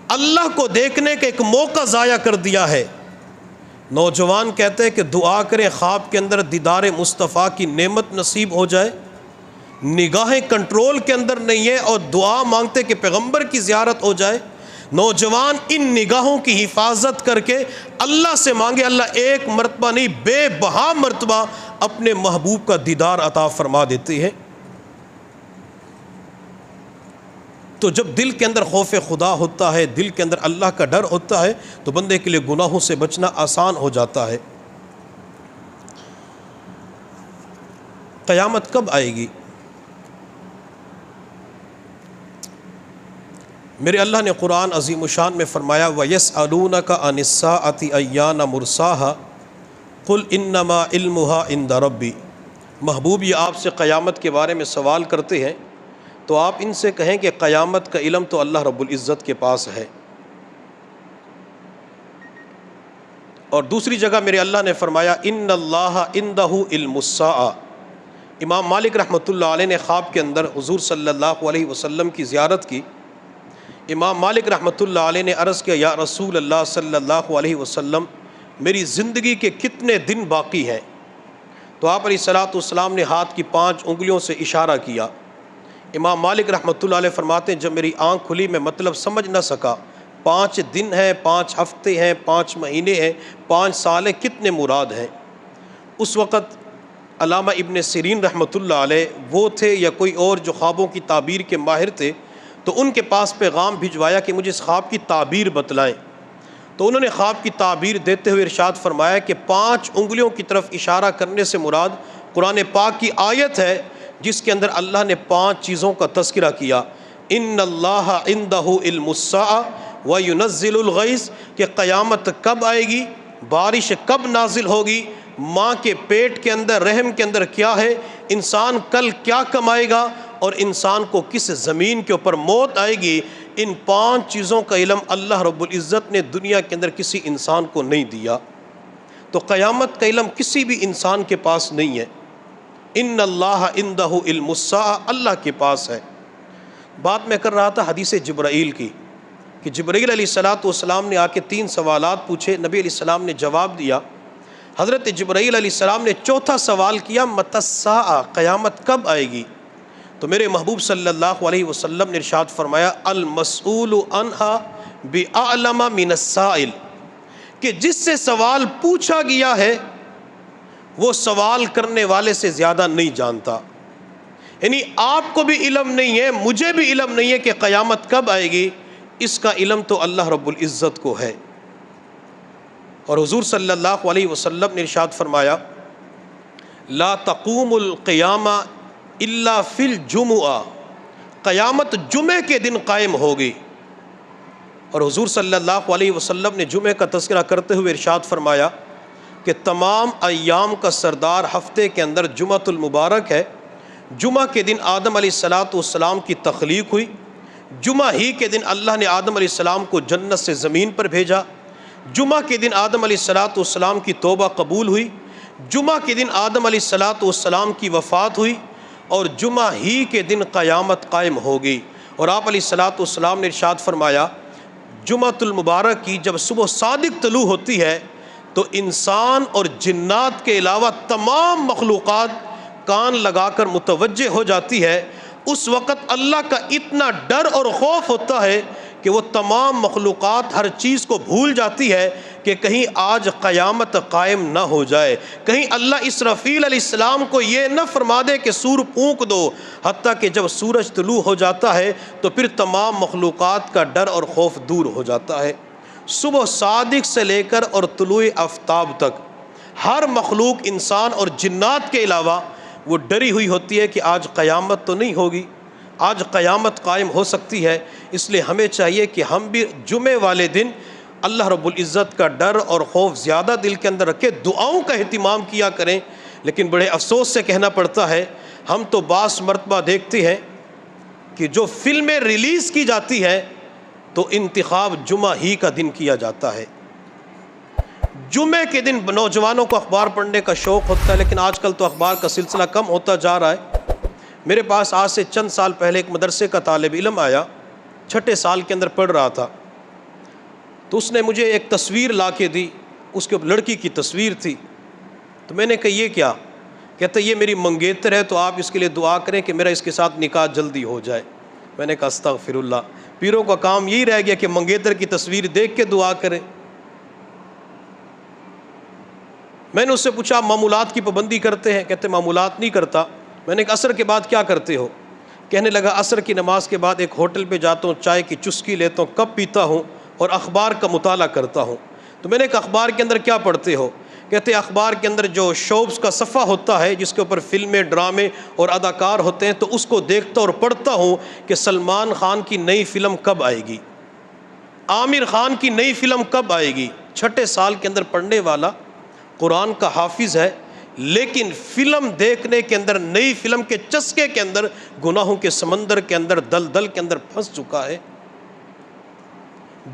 اللہ کو دیکھنے کا ایک موقع ضائع کر دیا ہے۔ نوجوان کہتے ہیں کہ دعا کریں خواب کے اندر دیدار مصطفیٰ کی نعمت نصیب ہو جائے، نگاہیں کنٹرول کے اندر نہیں ہے اور دعا مانگتے کہ پیغمبر کی زیارت ہو جائے۔ نوجوان ان نگاہوں کی حفاظت کر کے اللہ سے مانگے، اللہ ایک مرتبہ نہیں بے بہا مرتبہ اپنے محبوب کا دیدار عطا فرما دیتے ہیں۔ تو جب دل کے اندر خوف خدا ہوتا ہے، دل کے اندر اللہ کا ڈر ہوتا ہے، تو بندے کے لیے گناہوں سے بچنا آسان ہو جاتا ہے۔ قیامت کب آئے گی؟ میرے اللہ نے قرآن عظیم الشان میں فرمایا وَيَسْأَلُونَكَ عَنِ السَّاعَةِ أَيَّانَ مُرْسَاهَا قُلْ إِنَّمَا عِلْمُهَا عِنْدَ رَبِّي۔ محبوب یہ آپ سے قیامت کے بارے میں سوال کرتے ہیں، تو آپ ان سے کہیں کہ قیامت کا علم تو اللہ رب العزت کے پاس ہے۔ اور دوسری جگہ میرے اللہ نے فرمایا إِنَّ اللَّهَ عِنْدَهُ عِلْمُ السَّاعَةِ۔ امام مالک رحمۃ اللہ علیہ نے خواب کے اندر حضور صلی اللہ علیہ وسلم کی زیارت کی۔ امام مالک رحمۃ اللہ علیہ نے عرض کیا یا رسول اللہ صلی اللہ علیہ وسلم، میری زندگی کے کتنے دن باقی ہیں؟ تو آپ علیہ الصلوۃ والسلام نے ہاتھ کی 5 انگلیوں سے اشارہ کیا۔ امام مالک رحمۃ اللہ علیہ فرماتے ہیں جب میری آنکھ کھلی میں مطلب سمجھ نہ سکا، 5 دن ہیں، 5 ہفتے ہیں، 5 مہینے ہیں، 5 سال ہیں، کتنے مراد ہیں؟ اس وقت علامہ ابن سیرین رحمۃ اللہ علیہ وہ تھے یا کوئی اور جو خوابوں کی تعبیر کے ماہر تھے، تو ان کے پاس پیغام بھجوایا کہ مجھے اس خواب کی تعبیر بتلائیں۔ تو انہوں نے خواب کی تعبیر دیتے ہوئے ارشاد فرمایا کہ 5 انگلیوں کی طرف اشارہ کرنے سے مراد قرآن پاک کی آیت ہے جس کے اندر اللہ نے 5 چیزوں کا تذکرہ کیا۔ ان اللہ عندہ علم الساعہ وینزل الغیث، کہ قیامت کب آئے گی، بارش کب نازل ہوگی، ماں کے پیٹ کے اندر رحم کے اندر کیا ہے، انسان کل کیا کمائے گا اور انسان کو کس زمین کے اوپر موت آئے گی، ان 5 چیزوں کا علم اللہ رب العزت نے دنیا کے اندر کسی انسان کو نہیں دیا۔ تو قیامت کا علم کسی بھی انسان کے پاس نہیں ہے۔ ان اللہ عندہ علم الساعہ، اللہ کے پاس ہے۔ بات میں کر رہا تھا حدیث جبرائیل کی کہ جبرائیل علیہ الصلوۃ والسلام نے آ کے 3 سوالات پوچھے، نبی علیہ السلام نے جواب دیا۔ حضرت جبرائیل علیہ السلام نے چوتھا سوال کیا متی الساعہ، قیامت کب آئے گی؟ تو میرے محبوب صلی اللہ علیہ وسلم نے ارشاد فرمایا المسئول عنہا بأعلم من السائل، کہ جس سے سوال پوچھا گیا ہے وہ سوال کرنے والے سے زیادہ نہیں جانتا۔ یعنی آپ کو بھی علم نہیں ہے، مجھے بھی علم نہیں ہے کہ قیامت کب آئے گی، اس کا علم تو اللہ رب العزت کو ہے۔ اور حضور صلی اللہ علیہ وسلم نے ارشاد فرمایا لا تقوم القیامہ الا فی الجمعہ، قیامت جمعے کے دن قائم ہوگی۔ اور حضور صلی اللہ علیہ وسلم نے جمعے کا تذکرہ کرتے ہوئے ارشاد فرمایا کہ تمام ایام کا سردار ہفتے کے اندر جمعۃ المبارک ہے۔ جمعہ کے دن آدم علیہ الصلوۃ والسلام کی تخلیق ہوئی، جمعہ ہی کے دن اللہ نے آدم علیہ السلام کو جنت سے زمین پر بھیجا، جمعہ کے دن آدم علیہ الصلوۃ والسلام کی توبہ قبول ہوئی، جمعہ کے دن آدم علیہ الصلوۃ والسلام کی وفات ہوئی، اور جمعہ ہی کے دن قیامت قائم ہوگی۔ اور آپ علیہ الصلوۃ والسلام نے ارشاد فرمایا جمعۃ المبارک کی جب صبح صادق طلوع ہوتی ہے تو انسان اور جنات کے علاوہ تمام مخلوقات کان لگا کر متوجہ ہو جاتی ہے۔ اس وقت اللہ کا اتنا ڈر اور خوف ہوتا ہے کہ وہ تمام مخلوقات ہر چیز کو بھول جاتی ہے، کہ کہیں آج قیامت قائم نہ ہو جائے، کہیں اللہ اسرافیل علیہ السلام کو یہ نہ فرما دے کہ سور پھونک دو، حتیٰ کہ جب سورج طلوع ہو جاتا ہے تو پھر تمام مخلوقات کا ڈر اور خوف دور ہو جاتا ہے۔ صبح صادق سے لے کر اور طلوع آفتاب تک ہر مخلوق انسان اور جنات کے علاوہ وہ ڈری ہوئی ہوتی ہے کہ آج قیامت تو نہیں ہوگی، آج قیامت قائم ہو سکتی ہے۔ اس لیے ہمیں چاہیے کہ ہم بھی جمعے والے دن اللہ رب العزت کا ڈر اور خوف زیادہ دل کے اندر رکھے، دعاؤں کا اہتمام کیا کریں۔ لیکن بڑے افسوس سے کہنا پڑتا ہے، ہم تو بعض مرتبہ دیکھتے ہیں کہ جو فلمیں ریلیز کی جاتی ہیں تو انتخاب جمعہ ہی کا دن کیا جاتا ہے۔ جمعے کے دن نوجوانوں کو اخبار پڑھنے کا شوق ہوتا ہے، لیکن آج کل تو اخبار کا سلسلہ کم ہوتا جا رہا ہے۔ میرے پاس آج سے چند سال پہلے ایک مدرسے کا طالب علم آیا، 6 سال کے اندر پڑھ رہا تھا، تو اس نے مجھے ایک تصویر لا کے دی، اس کے لڑکی کی تصویر تھی۔ تو میں نے کہا یہ کیا؟ کہتا یہ میری منگیتر ہے، تو آپ اس کے لیے دعا کریں کہ میرا اس کے ساتھ نکاح جلدی ہو جائے۔ میں نے کہا استغفر اللہ، پیروں کا کام یہی رہ گیا کہ منگیتر کی تصویر دیکھ کے دعا کریں۔ میں نے اس سے پوچھا معمولات کی پابندی کرتے ہیں؟ کہتے معمولات نہیں کرتا۔ میں نے کہا عصر کے بعد کیا کرتے ہو؟ کہنے لگا عصر کی نماز کے بعد ایک ہوٹل پہ جاتا ہوں، چائے کی چسکی لیتا ہوں، کپ پیتا ہوں اور اخبار کا مطالعہ کرتا ہوں۔ تو میں نے کہا اخبار کے اندر کیا پڑھتے ہو؟ کہتے اخبار کے اندر جو شوبز کا صفحہ ہوتا ہے جس کے اوپر فلمیں، ڈرامے اور اداکار ہوتے ہیں، تو اس کو دیکھتا اور پڑھتا ہوں کہ سلمان خان کی نئی فلم کب آئے گی، عامر خان کی نئی فلم کب آئے گی۔ 6 سال کے اندر پڑھنے والا قرآن کا حافظ ہے، لیکن فلم دیکھنے کے اندر، نئی فلم کے چسکے کے اندر، گناہوں کے سمندر کے اندر، دلدل کے اندر پھنس چکا ہے۔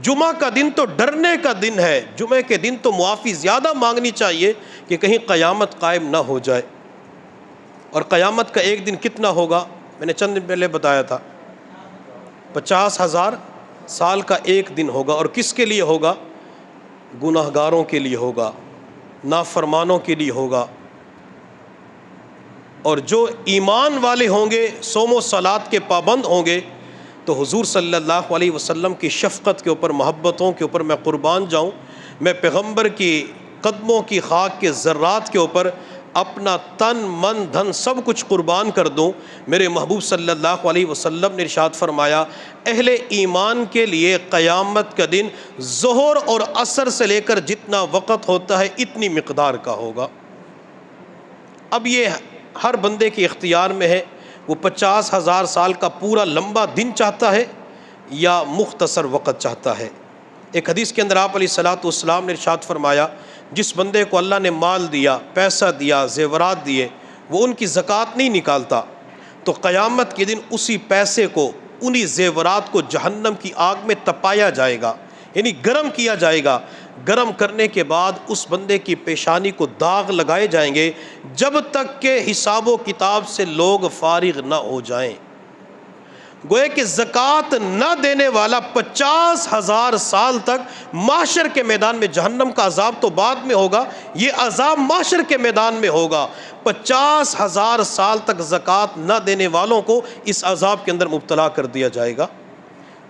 جمعہ کا دن تو ڈرنے کا دن ہے، جمعہ کے دن تو معافی زیادہ مانگنی چاہیے کہ کہیں قیامت قائم نہ ہو جائے۔ اور قیامت کا ایک دن کتنا ہوگا؟ میں نے چند دن پہلے بتایا تھا، 50,000 سال کا ایک دن ہوگا۔ اور کس کے لیے ہوگا؟ گناہگاروں کے لیے ہوگا، نافرمانوں کے لیے ہوگا۔ اور جو ایمان والے ہوں گے، صوم و صلات کے پابند ہوں گے، تو حضور صلی اللہ علیہ وسلم کی شفقت کے اوپر، محبتوں کے اوپر میں قربان جاؤں، میں پیغمبر کی قدموں کی خاک کے ذرات کے اوپر اپنا تن، من، دھن سب کچھ قربان کر دوں۔ میرے محبوب صلی اللہ علیہ وسلم نے ارشاد فرمایا، اہل ایمان کے لیے قیامت کا دن ظہر اور عصر سے لے کر جتنا وقت ہوتا ہے اتنی مقدار کا ہوگا۔ اب یہ ہر بندے کے اختیار میں ہے، وہ 50,000 سال کا پورا لمبا دن چاہتا ہے یا مختصر وقت چاہتا ہے۔ ایک حدیث کے اندر آپ علیہ الصلوۃ والسلام نے ارشاد فرمایا، جس بندے کو اللہ نے مال دیا، پیسہ دیا، زیورات دیے، وہ ان کی زکوٰۃ نہیں نکالتا، تو قیامت کے دن اسی پیسے کو، انہی زیورات کو جہنم کی آگ میں تپایا جائے گا، یعنی گرم کیا جائے گا۔ گرم کرنے کے بعد اس بندے کی پیشانی کو داغ لگائے جائیں گے جب تک کہ حساب و کتاب سے لوگ فارغ نہ ہو جائیں۔ گوئے کہ زکوٰۃ نہ دینے والا 50,000 سال تک محشر کے میدان میں، جہنم کا عذاب تو بعد میں ہوگا، یہ عذاب محشر کے میدان میں ہوگا۔ 50,000 سال تک زکوٰۃ نہ دینے والوں کو اس عذاب کے اندر مبتلا کر دیا جائے گا۔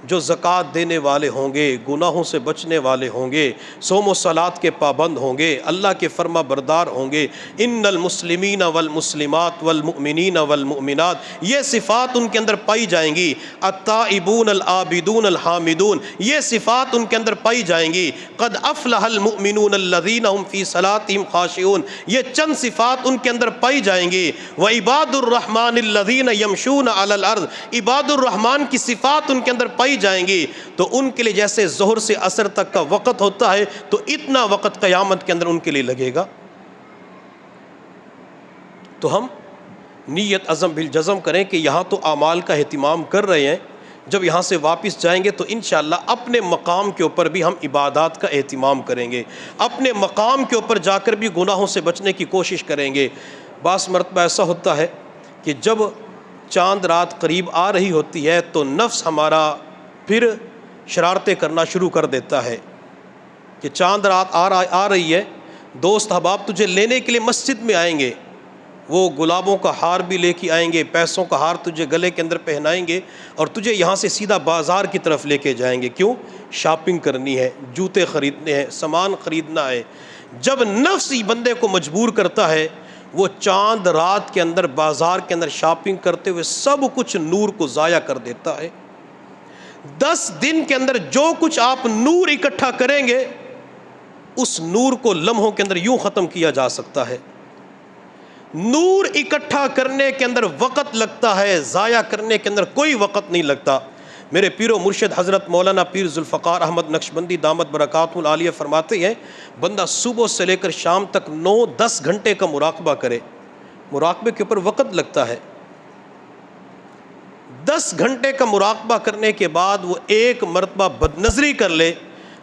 جو زکوٰۃ دینے والے ہوں گے، گناہوں سے بچنے والے ہوں گے، صوم و صلات کے پابند ہوں گے، اللہ کے فرما بردار ہوں گے، ان المسلمین والمسلمات والمؤمنین والمؤمنات، یہ صفات ان کے اندر پائی جائیں گی۔ التائبون العابدون الحامدون، یہ صفات ان کے اندر پائی جائیں گی۔ قد افلح المؤمنون الذین هم فی صلاتهم خاشعون، یہ چند صفات ان کے اندر پائی جائیں گی۔ وعباد الرحمن الذین یمشون علی الارض، عباد الرحمن کی صفات ان کے اندر پائی جائیں گی۔ تو ان کے لیے جیسے ظہر سے عصر تک کا وقت ہوتا ہے، تو اتنا وقت قیامت کے اندر ان کے لیے لگے گا۔ تو ہم نیت عزم بالجزم کریں کہ یہاں تو اعمال کا اہتمام کر رہے ہیں، جب یہاں سے واپس جائیں گے تو انشاءاللہ اپنے مقام کے اوپر بھی ہم عبادات کا اہتمام کریں گے، اپنے مقام کے اوپر جا کر بھی گناہوں سے بچنے کی کوشش کریں گے۔ بعض مرتبہ ایسا ہوتا ہے کہ جب چاند رات قریب آ رہی ہوتی ہے تو نفس ہمارا پھر شرارتیں کرنا شروع کر دیتا ہے کہ چاند رات آ رہی ہے، دوست احباب تجھے لینے کے لیے مسجد میں آئیں گے، وہ گلابوں کا ہار بھی لے کے آئیں گے، پیسوں کا ہار تجھے گلے کے اندر پہنائیں گے اور تجھے یہاں سے سیدھا بازار کی طرف لے کے جائیں گے۔ کیوں؟ شاپنگ کرنی ہے، جوتے خریدنے ہیں، سامان خریدنا ہے۔ جب نفس ہی بندے کو مجبور کرتا ہے، وہ چاند رات کے اندر بازار کے اندر شاپنگ کرتے ہوئے سب کچھ نور کو ضائع کر دیتا ہے۔ 10 دن کے اندر جو کچھ آپ نور اکٹھا کریں گے، اس نور کو لمحوں کے اندر یوں ختم کیا جا سکتا ہے۔ نور اکٹھا کرنے کے اندر وقت لگتا ہے، ضائع کرنے کے اندر کوئی وقت نہیں لگتا۔ میرے پیر و مرشد حضرت مولانا پیر ذوالفقار احمد نقشبندی دامت برکاتہ العالیہ فرماتے ہیں، بندہ صبح سے لے کر شام تک 9-10 گھنٹے کا مراقبہ کرے، مراقبے کے اوپر وقت لگتا ہے۔ 10 گھنٹے کا مراقبہ کرنے کے بعد وہ ایک مرتبہ بد نظری کر لے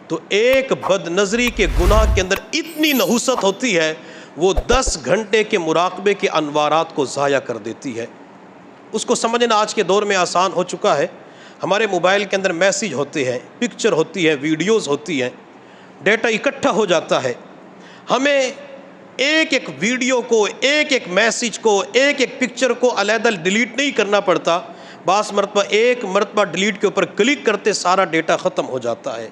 تو ایک بد نظری کے گناہ کے اندر اتنی نحوست ہوتی ہے، وہ 10 گھنٹے کے مراقبے کے انوارات کو ضائع کر دیتی ہے۔ اس کو سمجھنا آج کے دور میں آسان ہو چکا ہے۔ ہمارے موبائل کے اندر میسیج ہوتے ہیں، پکچر ہوتی ہے، ویڈیوز ہوتی ہیں، ڈیٹا اکٹھا ہو جاتا ہے۔ ہمیں ایک ایک ویڈیو کو، ایک ایک میسیج کو، ایک ایک پکچر کو علیحدہ ڈیلیٹ نہیں کرنا پڑتا۔ بعض مرتبہ ایک مرتبہ ڈیلیٹ کے اوپر کلک کرتے سارا ڈیٹا ختم ہو جاتا ہے۔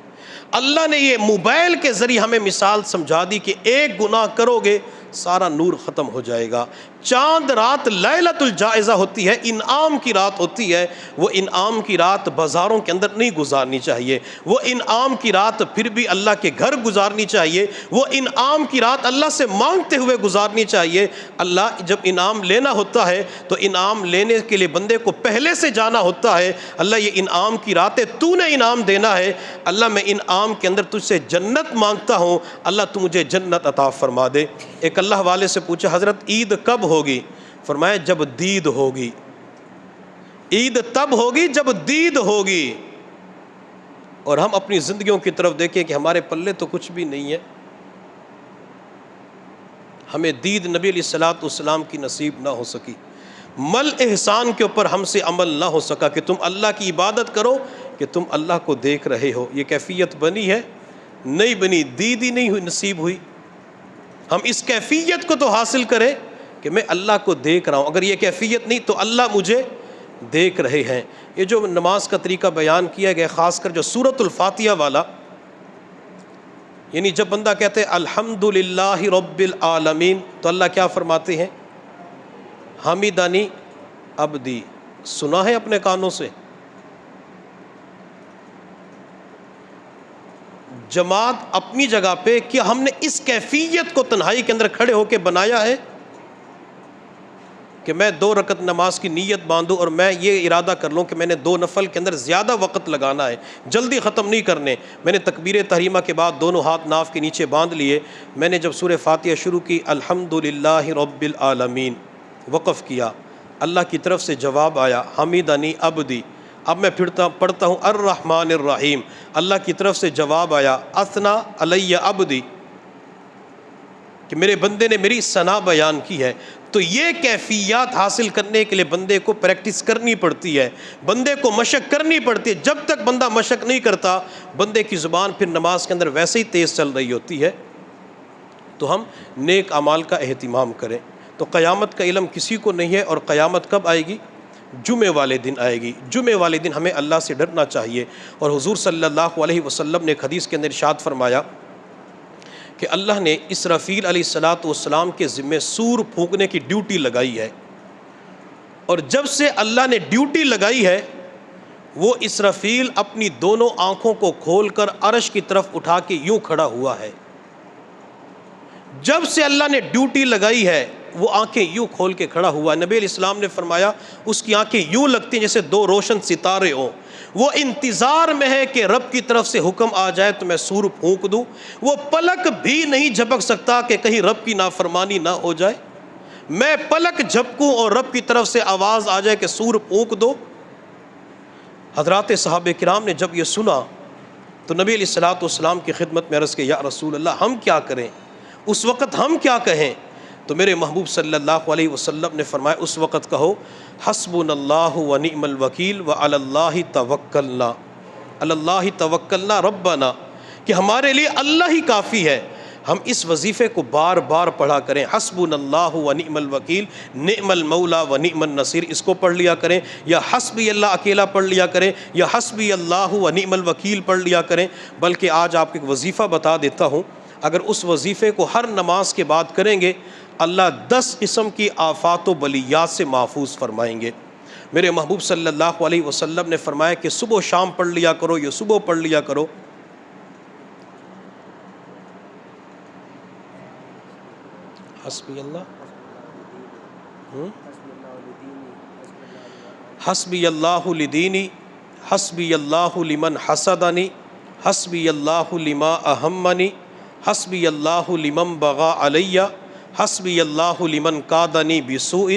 اللہ نے یہ موبائل کے ذریعے ہمیں مثال سمجھا دی کہ ایک گناہ کرو گے سارا نور ختم ہو جائے گا۔ چاند رات لیلۃ الجائزہ ہوتی ہے، انعام کی رات ہوتی ہے۔ وہ انعام کی رات بازاروں کے اندر نہیں گزارنی چاہیے، وہ انعام کی رات پھر بھی اللہ کے گھر گزارنی چاہیے، وہ انعام کی رات اللہ سے مانگتے ہوئے گزارنی چاہیے۔ اللہ جب انعام لینا ہوتا ہے تو انعام لینے کے لیے بندے کو پہلے سے جانا ہوتا ہے۔ اللہ یہ انعام کی راتیں تو نے انعام دینا ہے، اللہ میں انعام کے اندر تجھ سے جنت مانگتا ہوں، اللہ تو مجھے جنت عطا فرما دے۔ ایک اللہ والے سے پوچھا، حضرت عید کب ہوگی؟ فرمایا جب دید ہوگی۔ عید تب ہوگی جب دید ہوگی۔ اور ہم اپنی زندگیوں کی طرف دیکھیں کہ ہمارے پلے تو کچھ بھی نہیں ہے، ہمیں دید نبی علیہ الصلوۃ والسلام کی نصیب نہ ہو سکی، مل احسان کے اوپر ہم سے عمل نہ ہو سکا کہ تم اللہ کی عبادت کرو کہ تم اللہ کو دیکھ رہے ہو۔ یہ کیفیت بنی ہے؟ نہیں بنی، دید ہی نہیں ہوئی، نصیب ہوئی۔ ہم اس کیفیت کو تو حاصل کریں کہ میں اللہ کو دیکھ رہا ہوں۔ اگر یہ کیفیت نہیں تو اللہ مجھے دیکھ رہے ہیں۔ یہ جو نماز کا طریقہ بیان کیا گیا، خاص کر جو سورۃ الفاتحہ والا، یعنی جب بندہ کہتے ہیں الحمدللہ رب العالمین تو اللہ کیا فرماتے ہیں؟ حمیدنی عبدی۔ سنا ہے اپنے کانوں سے؟ جماعت اپنی جگہ پہ کہ ہم نے اس کیفیت کو تنہائی کے اندر کھڑے ہو کے بنایا ہے کہ میں 2 رکعت نماز کی نیت باندھوں اور میں یہ ارادہ کر لوں کہ میں نے 2 نفل کے اندر زیادہ وقت لگانا ہے، جلدی ختم نہیں کرنے۔ میں نے تکبیر تحریمہ کے بعد دونوں ہاتھ ناف کے نیچے باندھ لیے، میں نے جب سورہ فاتحہ شروع کی الحمدللہ رب العالمین وقف کیا، اللہ کی طرف سے جواب آیا حمیدنی عبدی۔ اب میں پڑھتا ہوں الرحمن الرحیم، اللہ کی طرف سے جواب آیا اثنا علی عبدی، کہ میرے بندے نے میری ثنا بیان کی ہے۔ تو یہ کیفیات حاصل کرنے کے لیے بندے کو پریکٹس کرنی پڑتی ہے، بندے کو مشق کرنی پڑتی ہے۔ جب تک بندہ مشق نہیں کرتا، بندے کی زبان پھر نماز کے اندر ویسے ہی تیز چل رہی ہوتی ہے۔ تو ہم نیک اعمال کا اہتمام کریں۔ تو قیامت کا علم کسی کو نہیں ہے، اور قیامت کب آئے گی؟ جمعے والے دن آئے گی۔ جمعے والے دن ہمیں اللہ سے ڈرنا چاہیے۔ اور حضور صلی اللہ علیہ وسلم نے ایک حدیث کے اندر ارشاد فرمایا کہ اللہ نے اسرافیل علیہ الصلوۃ والسلام کے ذمے سور پھونکنے کی ڈیوٹی لگائی ہے، اور جب سے اللہ نے ڈیوٹی لگائی ہے، وہ اسرافیل اپنی دونوں آنکھوں کو کھول کر عرش کی طرف اٹھا کے یوں کھڑا ہوا ہے۔ جب سے اللہ نے ڈیوٹی لگائی ہے وہ آنکھیں یوں کھول کے کھڑا ہوا ہے۔ نبی علیہ السلام نے فرمایا اس کی آنکھیں یوں لگتی ہیں جیسے 2 روشن ستارے ہوں۔ وہ انتظار میں ہے کہ رب کی طرف سے حکم آ جائے تو میں سور پھونک دوں۔ وہ پلک بھی نہیں جھپک سکتا کہ کہیں رب کی نافرمانی نہ ہو جائے۔ میں پلک جھپکوں اور رب کی طرف سے آواز آ جائے کہ سور پھونک دو۔ حضرات صحابہ کرام نے جب یہ سنا تو نبی علیہ الصلوۃ والسلام کی خدمت میں عرض کہ یا رسول اللہ ہم کیا کریں، اس وقت ہم کیا کہیں؟ تو میرے محبوب صلی اللہ علیہ وسلم نے فرمایا اس وقت کہو حسبنا اللہ و نعم الوکیل وعلی اللہ توکلنا، علی اللہ توکلنا ربنا، کہ ہمارے لیے اللہ ہی کافی ہے، ہم اس وظیفے کو بار بار پڑھا کریں. حسبنا اللہ و نعم الوکیل، نعم المولا و نعم النصیر، اس کو پڑھ لیا کریں. یا حسبی اللہ اکیلا پڑھ لیا کریں، یا حسبی اللہ و نعم الوکیل پڑھ لیا کریں. بلکہ آج آپ کو ایک وظیفہ بتا دیتا ہوں، اگر اس وظیفے کو ہر نماز کے بعد کریں گے اللہ 10 قسم کی آفات و بلیات سے محفوظ فرمائیں گے. میرے محبوب صلی اللہ علیہ وسلم نے فرمایا کہ صبح و شام پڑھ لیا کرو، یہ صبح پڑھ لیا کرو. حسبی اللہ حسبی اللہ لدینی، حسبی اللہ لمن حسدنی، حسبی اللہ لما اہمنی، حسبی اللہ لمن بغى علی، حسبی اللہ لمن کادنی بسوء،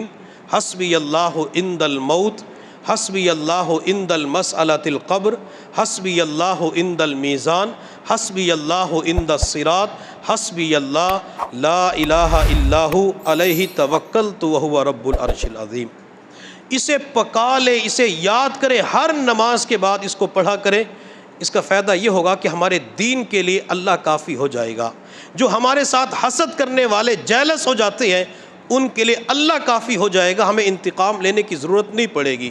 حسبی اللہ عند الموت، حسبی اللہ عند المسألۃ القبر، حسبی اللہ عند المیزان، حسبی اللہ عند الصراط، حسبی اللہ لا الہ الا ہو علیہ توکلت وہو رب العرش العظیم. اسے پکا لے، اسے یاد کرے، ہر نماز کے بعد اس کو پڑھا کرے. اس کا فائدہ یہ ہوگا کہ ہمارے دین کے لیے اللہ کافی ہو جائے گا. جو ہمارے ساتھ حسد کرنے والے جیلس ہو جاتے ہیں ان کے لیے اللہ کافی ہو جائے گا، ہمیں انتقام لینے کی ضرورت نہیں پڑے گی.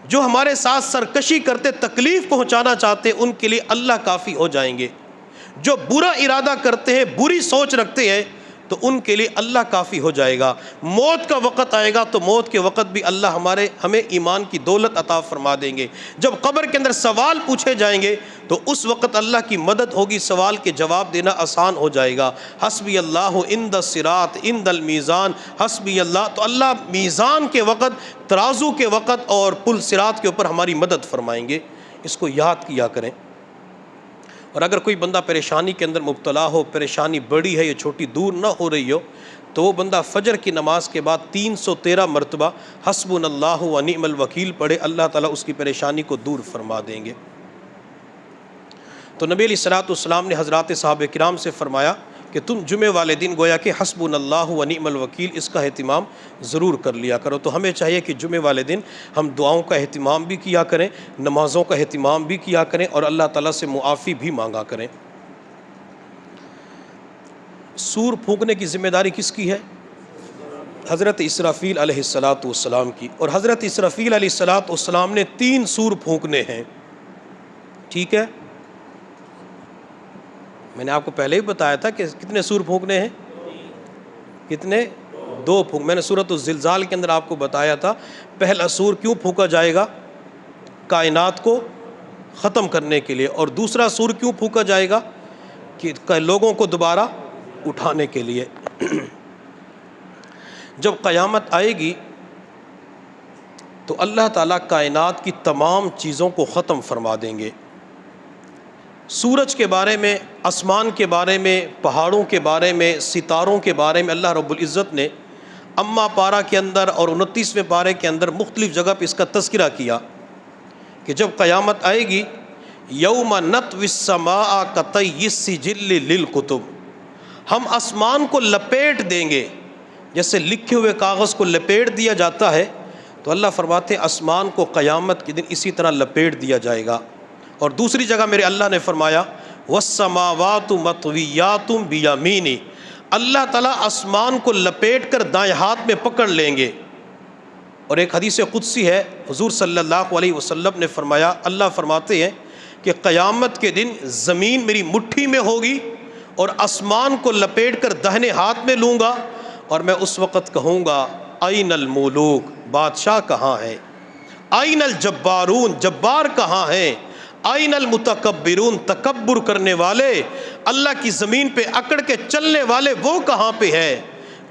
جو ہمارے ساتھ سرکشی کرتے، تکلیف پہنچانا چاہتے، ان کے لیے اللہ کافی ہو جائیں گے. جو برا ارادہ کرتے ہیں، بری سوچ رکھتے ہیں، تو ان کے لیے اللہ کافی ہو جائے گا. موت کا وقت آئے گا تو موت کے وقت بھی اللہ ہمیں ایمان کی دولت عطا فرما دیں گے. جب قبر کے اندر سوال پوچھے جائیں گے تو اس وقت اللہ کی مدد ہوگی، سوال کے جواب دینا آسان ہو جائے گا. حسبی اللہ عند الصراط عند المیزان، حسبی اللہ، تو اللہ میزان کے وقت، ترازو کے وقت اور پل صراط کے اوپر ہماری مدد فرمائیں گے. اس کو یاد کیا کریں. اور اگر کوئی بندہ پریشانی کے اندر مبتلا ہو، پریشانی بڑی ہے یا چھوٹی دور نہ ہو رہی ہو، تو وہ بندہ فجر کی نماز کے بعد 313 مرتبہ حسبنا اللہ و نعم الوکیل پڑھے، اللہ تعالیٰ اس کی پریشانی کو دور فرما دیں گے. تو نبی علیہ الصلوۃ والسلام نے حضرات صحابہ کرام سے فرمایا کہ تم جمعہ والے دن گویا کہ حسبنا اللہ و نعم الوکیل اس کا اہتمام ضرور کر لیا کرو. تو ہمیں چاہیے کہ جمعہ والے دن ہم دعاؤں کا اہتمام بھی کیا کریں، نمازوں کا اہتمام بھی کیا کریں، اور اللہ تعالیٰ سے معافی بھی مانگا کریں. سور پھونکنے کی ذمہ داری کس کی ہے؟ حضرت اسرافیل علیہ الصلوۃ والسلام کی. اور حضرت اسرافیل علیہ الصلوۃ والسلام نے 3 سور پھونکنے ہیں. ٹھیک ہے، میں نے آپ کو پہلے ہی بتایا تھا کہ کتنے سور پھونکنے ہیں. کتنے؟ 2 پھونک. میں نے سورۃ الزلزال کے اندر آپ کو بتایا تھا پہلا سور کیوں پھونکا جائے گا؟ کائنات کو ختم کرنے کے لیے. اور دوسرا سور کیوں پھونکا جائے گا؟ کہ لوگوں کو دوبارہ اٹھانے کے لیے. جب قیامت آئے گی تو اللہ تعالیٰ کائنات کی تمام چیزوں کو ختم فرما دیں گے. سورج کے بارے میں، آسمان کے بارے میں، پہاڑوں کے بارے میں، ستاروں کے بارے میں اللہ رب العزت نے اما پارہ کے اندر اور 29ویں پارے کے اندر مختلف جگہ پہ اس کا تذکرہ کیا کہ جب قیامت آئے گی، یوم نطوی السماء کطی السجل للکتب، ہم آسمان کو لپیٹ دیں گے جیسے لکھے ہوئے کاغذ کو لپیٹ دیا جاتا ہے. تو اللہ فرماتے ہیں آسمان کو قیامت کے دن اسی طرح لپیٹ دیا جائے گا. اور دوسری جگہ میرے اللہ نے فرمایا والسماوات مطویات بیمینی، اللہ تعالیٰ آسمان کو لپیٹ کر دائیں ہاتھ میں پکڑ لیں گے. اور ایک حدیث قدسی ہے، حضور صلی اللہ علیہ وسلم نے فرمایا، اللہ فرماتے ہیں کہ قیامت کے دن زمین میری مٹھی میں ہوگی اور آسمان کو لپیٹ کر دہنے ہاتھ میں لوں گا، اور میں اس وقت کہوں گا این الملوک، بادشاہ کہاں ہے؟ این الجبارون، جبار کہاں ہیں؟ این المتکبرون، تکبر کرنے والے، اللہ کی زمین پہ اکڑ کے چلنے والے، وہ کہاں پہ ہے؟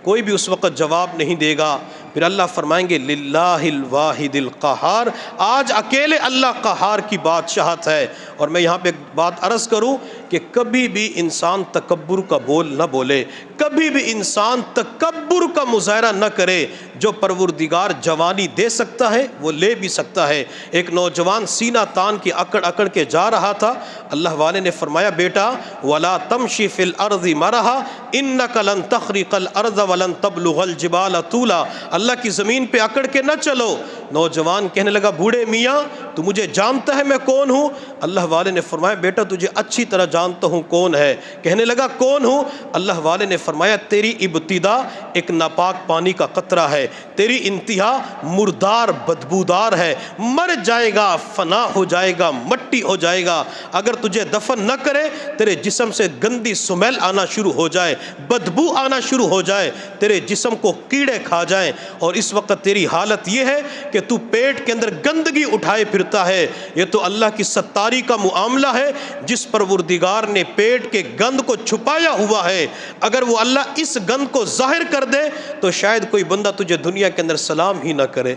کوئی بھی اس وقت جواب نہیں دے گا. پھر اللہ فرمائیں گے للہ الواحد القہار، آج اکیلے اللہ قہار کی بادشاہت ہے. اور میں یہاں پہ ایک بات عرض کروں کہ کبھی بھی انسان تکبر کا بول نہ بولے، کبھی بھی انسان تکبر کا مظاہرہ نہ کرے. جو پروردگار جوانی دے سکتا ہے وہ لے بھی سکتا ہے. ایک نوجوان سینہ تان کی اکڑ اکڑ کے جا رہا تھا، اللہ والے نے فرمایا بیٹا ولا تمشی فی الارض مرحا انک لن تخرق الارض ولن تبلغ الجبال طولا، اللہ کی زمین پہ اکڑ کے نہ چلو. نوجوان کہنے لگا بوڑھے میاں تو مجھے جانتا ہے میں کون ہوں؟ اللہ والے نے فرمایا بیٹا تجھے اچھی طرح جانتا ہوں کون ہے۔ کہنے لگا کون ہوں؟ اللہ والے نے فرمایا تیری ابتدا ایک ناپاک پانی کا قطرہ ہے، تیری انتہا مردار بدبودار ہے، مر جائے گا، فنا ہو جائے گا، مٹی ہو جائے گا۔ اگر تجھے دفن نہ کرے تیرے جسم سے گندی سمیل آنا شروع ہو جائے، بدبو آنا شروع ہو جائے، تیرے جسم کو کیڑے کھا جائیں، اور اس وقت تیری حالت یہ ہے کہ تو پیٹ کے اندر گندگی اٹھائے پھرتا ہے۔ یہ تو اللہ کی ستاری کا معاملہ ہے جس پروردگار نے پیٹ کے گند کو چھپایا ہوا ہے۔ اگر وہ اللہ اس گند کو ظاہر کر دے تو شاید کوئی بندہ تجھے دنیا کے اندر سلام ہی نہ کرے۔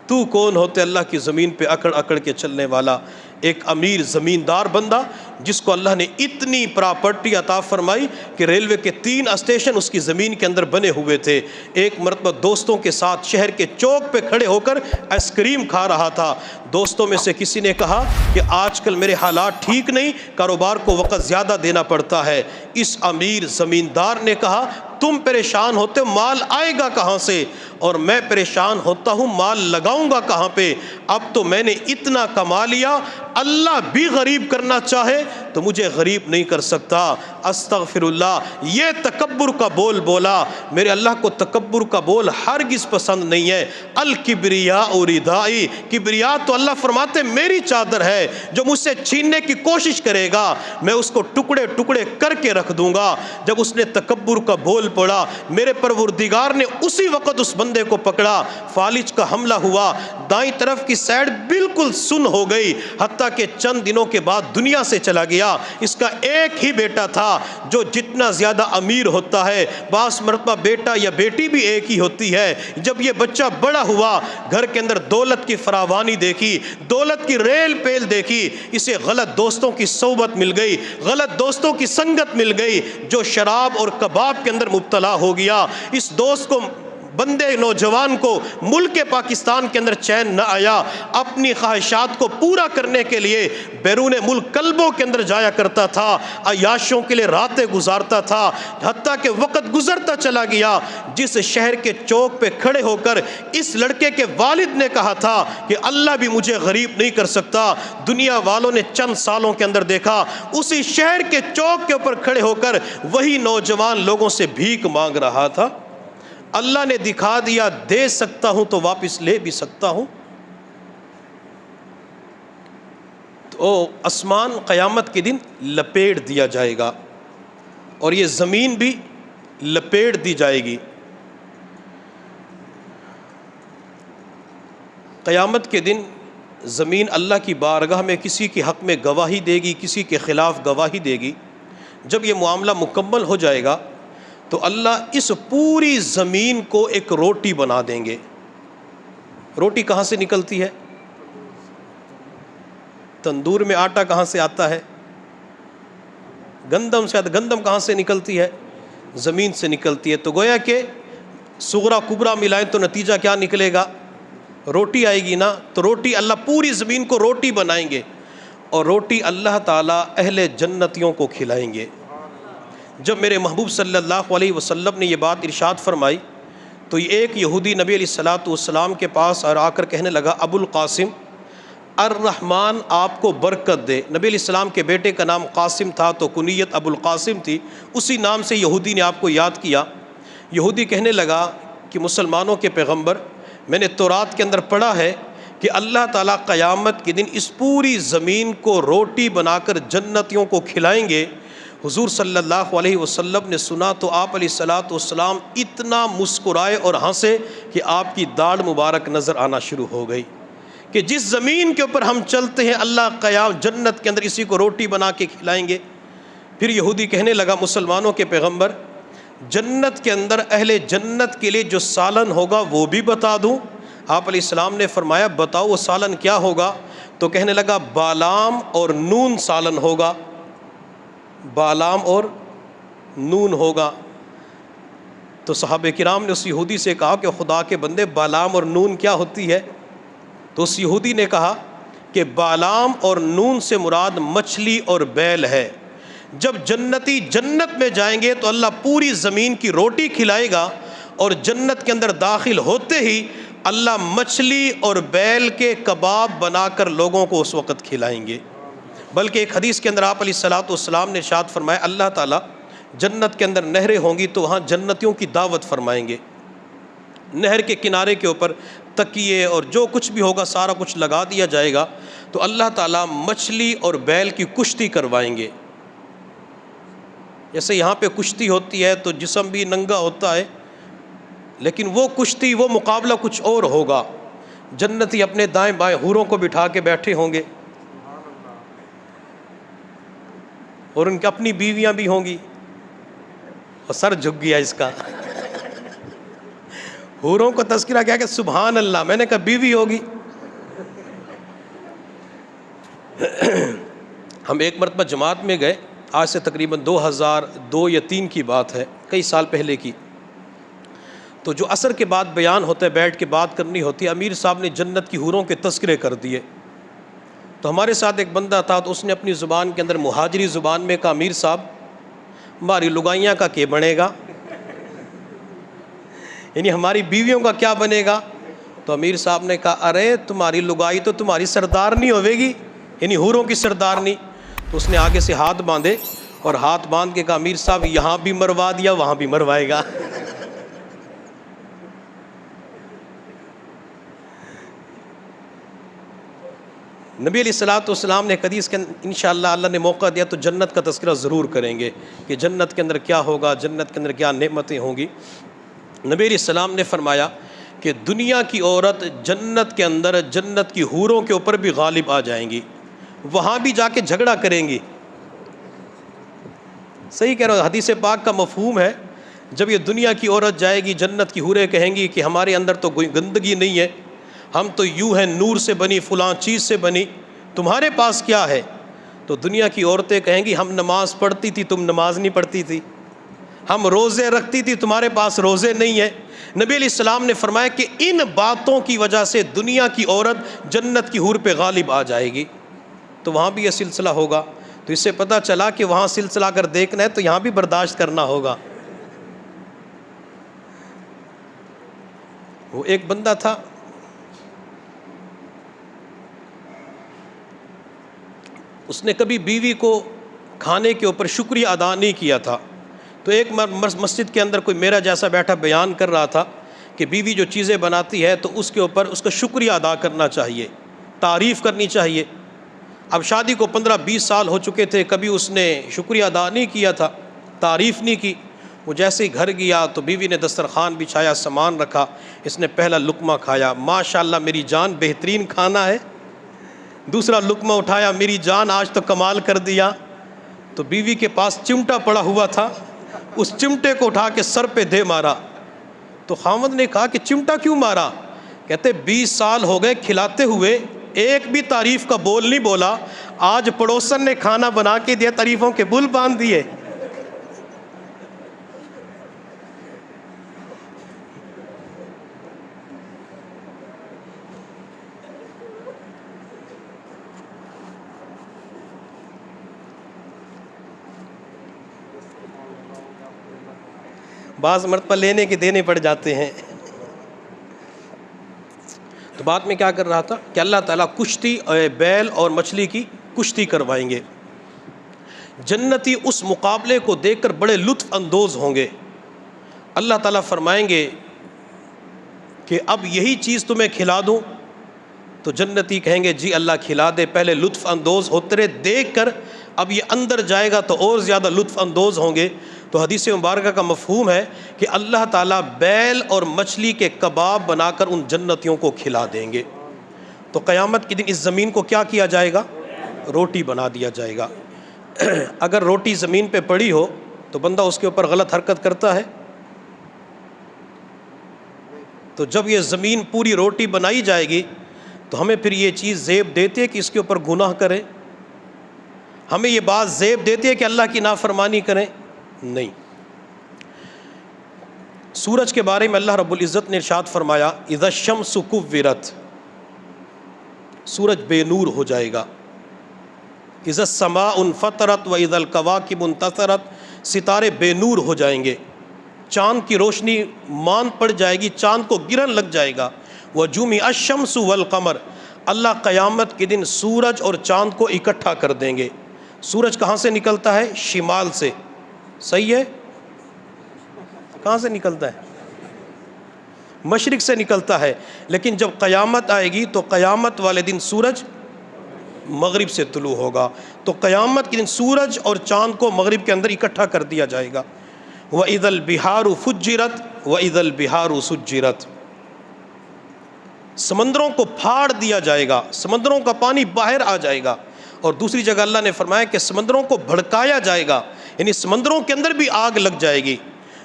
تو کون ہوتے اللہ کی زمین پہ اکڑ اکڑ کے چلنے والا؟ ایک امیر زمیندار بندہ جس کو اللہ نے اتنی پراپرٹی عطا فرمائی کہ ریلوے کے 3 اسٹیشن اس کی زمین کے اندر بنے ہوئے تھے۔ ایک مرتبہ دوستوں کے ساتھ شہر کے چوک پہ کھڑے ہو کر آئس کریم کھا رہا تھا۔ دوستوں میں سے کسی نے کہا کہ آج کل میرے حالات ٹھیک نہیں، کاروبار کو وقت زیادہ دینا پڑتا ہے۔ اس امیر زمیندار نے کہا تم پریشان ہوتے مال آئے گا کہاں سے، اور میں پریشان ہوتا ہوں مال لگاؤں گا کہاں پہ؟ اب تو میں نے اتنا کما لیا، اللہ بھی غریب کرنا چاہے تو مجھے غریب نہیں کر سکتا۔ استغفر اللہ، یہ تکبر کا بول بولا۔ میرے اللہ کو تکبر کا بول ہرگز پسند نہیں ہے۔ الکبریاء ردائی، کبریا تو اللہ فرماتے میری چادر ہے، جو مجھ سے چھیننے کی کوشش کرے گا میں اس کو ٹکڑے ٹکڑے کر کے رکھ دوں گا۔ جب اس نے تکبر کا بول پڑا میرے پروردگار نے اسی وقت اس بندے کو پکڑا، فالج کا حملہ ہوا، دائیں طرف کی سائیڈ بالکل سن ہو گئی، حتیٰ کہ چند دنوں کے بعد دنیا سے چلا گیا۔ اس کا ایک ہی بیٹا تھا، جو جتنا زیادہ امیر ہوتا ہے بعض مرتبہ بیٹا یا بیٹی بھی ایک ہی ہوتی ہے۔ جب یہ بچہ بڑا ہوا گھر کے اندر دولت کی فراوانی دیکھی، دولت کی ریل پیل دیکھی، اسے غلط دوستوں کی صحبت مل گئی، غلط دوستوں کی سنگت مل گئی، جو شراب اور کباب کے اندر مبتلا ہو گیا۔ اس دوست کو بندے نوجوان کو ملک پاکستان کے اندر چین نہ آیا، اپنی خواہشات کو پورا کرنے کے لیے بیرون ملک کلبوں کے اندر جایا کرتا تھا، عیاشوں کے لیے راتیں گزارتا تھا، حتیٰ کہ وقت گزرتا چلا گیا۔ جس شہر کے چوک پہ کھڑے ہو کر اس لڑکے کے والد نے کہا تھا کہ اللہ بھی مجھے غریب نہیں کر سکتا، دنیا والوں نے چند سالوں کے اندر دیکھا اسی شہر کے چوک کے اوپر کھڑے ہو کر وہی نوجوان لوگوں سے بھیک مانگ رہا تھا۔ اللہ نے دکھا دیا دے سکتا ہوں تو واپس لے بھی سکتا ہوں۔ تو آسمان قیامت کے دن لپیٹ دیا جائے گا اور یہ زمین بھی لپیٹ دی جائے گی۔ قیامت کے دن زمین اللہ کی بارگاہ میں کسی کے حق میں گواہی دے گی، کسی کے خلاف گواہی دے گی۔ جب یہ معاملہ مکمل ہو جائے گا تو اللہ اس پوری زمین کو ایک روٹی بنا دیں گے۔ روٹی کہاں سے نکلتی ہے؟ تندور میں آٹا کہاں سے آتا ہے؟ گندم سے آتا۔ گندم کہاں سے نکلتی ہے؟ زمین سے نکلتی ہے۔ تو گویا کہ صغرا کبرا ملائیں تو نتیجہ کیا نکلے گا؟ روٹی آئے گی نا۔ تو روٹی اللہ پوری زمین کو روٹی بنائیں گے، اور روٹی اللہ تعالیٰ اہل جنتیوں کو کھلائیں گے۔ جب میرے محبوب صلی اللہ علیہ وسلم نے یہ بات ارشاد فرمائی تو ایک یہودی نبی علیہ الصلوۃ والسلام کے پاس اور آ کر کہنے لگا ابو القاسم الرحمن آپ کو برکت دے۔ نبی علیہ السلام کے بیٹے کا نام قاسم تھا تو کنیت ابو القاسم تھی، اسی نام سے یہودی نے آپ کو یاد کیا۔ یہودی کہنے لگا کہ مسلمانوں کے پیغمبر، میں نے تورات کے اندر پڑھا ہے کہ اللہ تعالیٰ قیامت کے دن اس پوری زمین کو روٹی بنا کر جنتیوں کو کھلائیں گے۔ حضور صلی اللہ علیہ وسلم نے سنا تو آپ علیہ الصلوۃ والسلام اتنا مسکرائے اور ہنسے کہ آپ کی داڑھ مبارک نظر آنا شروع ہو گئی کہ جس زمین کے اوپر ہم چلتے ہیں اللہ قیام جنت کے اندر اسی کو روٹی بنا کے کھلائیں گے۔ پھر یہودی کہنے لگا مسلمانوں کے پیغمبر، جنت کے اندر اہل جنت کے لیے جو سالن ہوگا وہ بھی بتا دوں؟ آپ علیہ السلام نے فرمایا بتاؤ وہ سالن کیا ہوگا؟ تو کہنے لگا بالام اور نون سالن ہوگا، بالام اور نون ہوگا۔ تو صحابہ کرام نے اس یہودی سے کہا کہ خدا کے بندے بالام اور نون کیا ہوتی ہے؟ تو اس یہودی نے کہا کہ بالام اور نون سے مراد مچھلی اور بیل ہے۔ جب جنتی جنت میں جائیں گے تو اللہ پوری زمین کی روٹی کھلائے گا، اور جنت کے اندر داخل ہوتے ہی اللہ مچھلی اور بیل کے کباب بنا کر لوگوں کو اس وقت کھلائیں گے۔ بلکہ ایک حدیث کے اندر آپ علیہ الصلوۃ والسلام نے ارشاد فرمایا اللہ تعالیٰ جنت کے اندر نہریں ہوں گی تو وہاں جنتیوں کی دعوت فرمائیں گے، نہر کے کنارے کے اوپر تکیے اور جو کچھ بھی ہوگا سارا کچھ لگا دیا جائے گا، تو اللہ تعالیٰ مچھلی اور بیل کی کشتی کروائیں گے۔ جیسے یہاں پہ کشتی ہوتی ہے تو جسم بھی ننگا ہوتا ہے، لیکن وہ کشتی وہ مقابلہ کچھ اور ہوگا۔ جنتی اپنے دائیں بائیں حوروں کو بٹھا کے بیٹھے ہوں گے اور ان کی اپنی بیویاں بھی ہوں گی، اور سر جھک گیا اس کا۔ حوروں کو تذکرہ کیا کہ سبحان اللہ، میں نے کہا بیوی ہوگی۔ ہم ایک مرتبہ جماعت میں گئے، آج سے تقریباً 2002 یا 2003 کی بات ہے، کئی سال پہلے کی۔ تو جو عصر کے بعد بیان ہوتا ہے، بیٹھ کے بات کرنی ہوتی ہے، امیر صاحب نے جنت کی حوروں کے تذکرے کر دیے۔ تو ہمارے ساتھ ایک بندہ تھا، تو اس نے اپنی زبان کے اندر مہاجری زبان میں کہا امیر صاحب ہماری لگائیاں کا کیا بنے گا، یعنی ہماری بیویوں کا کیا بنے گا؟ تو امیر صاحب نے کہا ارے تمہاری لگائی تو تمہاری سردار نہیں ہوے گی، یعنی حوروں کی سردار نہیں۔ تو اس نے آگے سے ہاتھ باندھے اور ہاتھ باندھ کے کہا امیر صاحب یہاں بھی مروا دیا وہاں بھی مروائے گا۔ نبی علیہ الصلوۃ والسلام نے حدیث کے انشاءاللہ اللہ نے موقع دیا تو جنت کا تذکرہ ضرور کریں گے کہ جنت کے اندر کیا ہوگا، جنت کے اندر کیا نعمتیں ہوں گی۔ نبی علیہ السلام نے فرمایا کہ دنیا کی عورت جنت کے اندر جنت کی حوروں کے اوپر بھی غالب آ جائیں گی، وہاں بھی جا کے جھگڑا کریں گی۔ صحیح کہہ رہا ہوں، حدیث پاک کا مفہوم ہے جب یہ دنیا کی عورت جائے گی جنت کی حوریں کہیں گی کہ ہمارے اندر تو کوئی گندگی نہیں ہے، ہم تو یوں ہیں نور سے بنی فلاں چیز سے بنی، تمہارے پاس کیا ہے؟ تو دنیا کی عورتیں کہیں گی ہم نماز پڑھتی تھی تم نماز نہیں پڑھتی تھی، ہم روزے رکھتی تھی تمہارے پاس روزے نہیں ہیں۔ نبی علیہ السلام نے فرمایا کہ ان باتوں کی وجہ سے دنیا کی عورت جنت کی حور پہ غالب آ جائے گی، تو وہاں بھی یہ سلسلہ ہوگا۔ تو اس سے پتہ چلا کہ وہاں سلسلہ اگر دیکھنا ہے تو یہاں بھی برداشت کرنا ہوگا۔ وہ ایک بندہ تھا، اس نے کبھی بیوی کو کھانے کے اوپر شکریہ ادا نہیں کیا تھا۔ تو ایک مسجد کے اندر کوئی میرا جیسا بیٹھا بیان کر رہا تھا کہ بیوی جو چیزیں بناتی ہے تو اس کے اوپر اس کا شکریہ ادا کرنا چاہیے، تعریف کرنی چاہیے۔ اب شادی کو 15-20 سال ہو چکے تھے، کبھی اس نے شکریہ ادا نہیں کیا تھا، تعریف نہیں کی۔ وہ جیسے ہی گھر گیا تو بیوی نے دسترخوان بچھایا، سامان رکھا، اس نے پہلا لقمہ کھایا، ماشاءاللہ میری جان بہترین کھانا ہے۔ دوسرا لقمہ اٹھایا، میری جان آج تو کمال کر دیا۔ تو بیوی کے پاس چمٹا پڑا ہوا تھا، اس چمٹے کو اٹھا کے سر پہ دے مارا۔ تو خاوند نے کہا کہ چمٹا کیوں مارا؟ کہتے 20 سال ہو گئے کھلاتے ہوئے، ایک بھی تعریف کا بول نہیں بولا، آج پڑوسن نے کھانا بنا کے دیا تعریفوں کے بل باندھ دیے۔ بعض مرتبہ لینے کے دینے پڑ جاتے ہیں۔ تو بات میں کیا کر رہا تھا کہ اللہ تعالیٰ کشتی بیل اور مچھلی کی کشتی کروائیں گے۔ جنتی اس مقابلے کو دیکھ کر بڑے لطف اندوز ہوں گے۔ اللہ تعالیٰ فرمائیں گے کہ اب یہی چیز تمہیں کھلا دوں؟ تو جنتی کہیں گے جی اللہ کھلا دے۔ پہلے لطف اندوز ہوتے رہے دیکھ کر، اب یہ اندر جائے گا تو اور زیادہ لطف اندوز ہوں گے۔ تو حدیث مبارکہ کا مفہوم ہے کہ اللہ تعالیٰ بیل اور مچھلی کے کباب بنا کر ان جنتیوں کو کھلا دیں گے۔ تو قیامت کے دن اس زمین کو کیا کیا جائے گا؟ روٹی بنا دیا جائے گا۔ اگر روٹی زمین پہ پڑی ہو تو بندہ اس کے اوپر غلط حرکت کرتا ہے؟ تو جب یہ زمین پوری روٹی بنائی جائے گی تو ہمیں پھر یہ چیز زیب دیتی ہے کہ اس کے اوپر گناہ کریں؟ ہمیں یہ بات زیب دیتی ہے کہ اللہ کی نافرمانی کریں؟ نہیں۔ سورج کے بارے میں اللہ رب العزت نے ارشاد فرمایا اذا الشمس کورت، سورج بے نور ہو جائے گا۔ اذا السماء انفطرت واذا الکواکب انتثرت، ستارے بے نور ہو جائیں گے، چاند کی روشنی مان پڑ جائے گی، چاند کو گرہن لگ جائے گا۔ وجمع الشمس والقمر، اللہ قیامت کے دن سورج اور چاند کو اکٹھا کر دیں گے۔ سورج کہاں سے نکلتا ہے؟ شمال سے، صحیح ہے؟ کہاں سے نکلتا ہے؟ مشرق سے نکلتا ہے، لیکن جب قیامت آئے گی تو قیامت والے دن سورج مغرب سے طلوع ہوگا، تو قیامت کے دن سورج اور چاند کو مغرب کے اندر اکٹھا کر دیا جائے گا۔ وَإِذَا الْبِحَارُ فُجِّرَتْ وَإِذَا الْبِحَارُ سُجِّرَتْ، سمندروں کو پھاڑ دیا جائے گا، سمندروں کا پانی باہر آ جائے گا۔ اور دوسری جگہ اللہ نے فرمایا کہ سمندروں کو بھڑکایا جائے گا، یعنی سمندروں کے اندر بھی آگ لگ جائے گی۔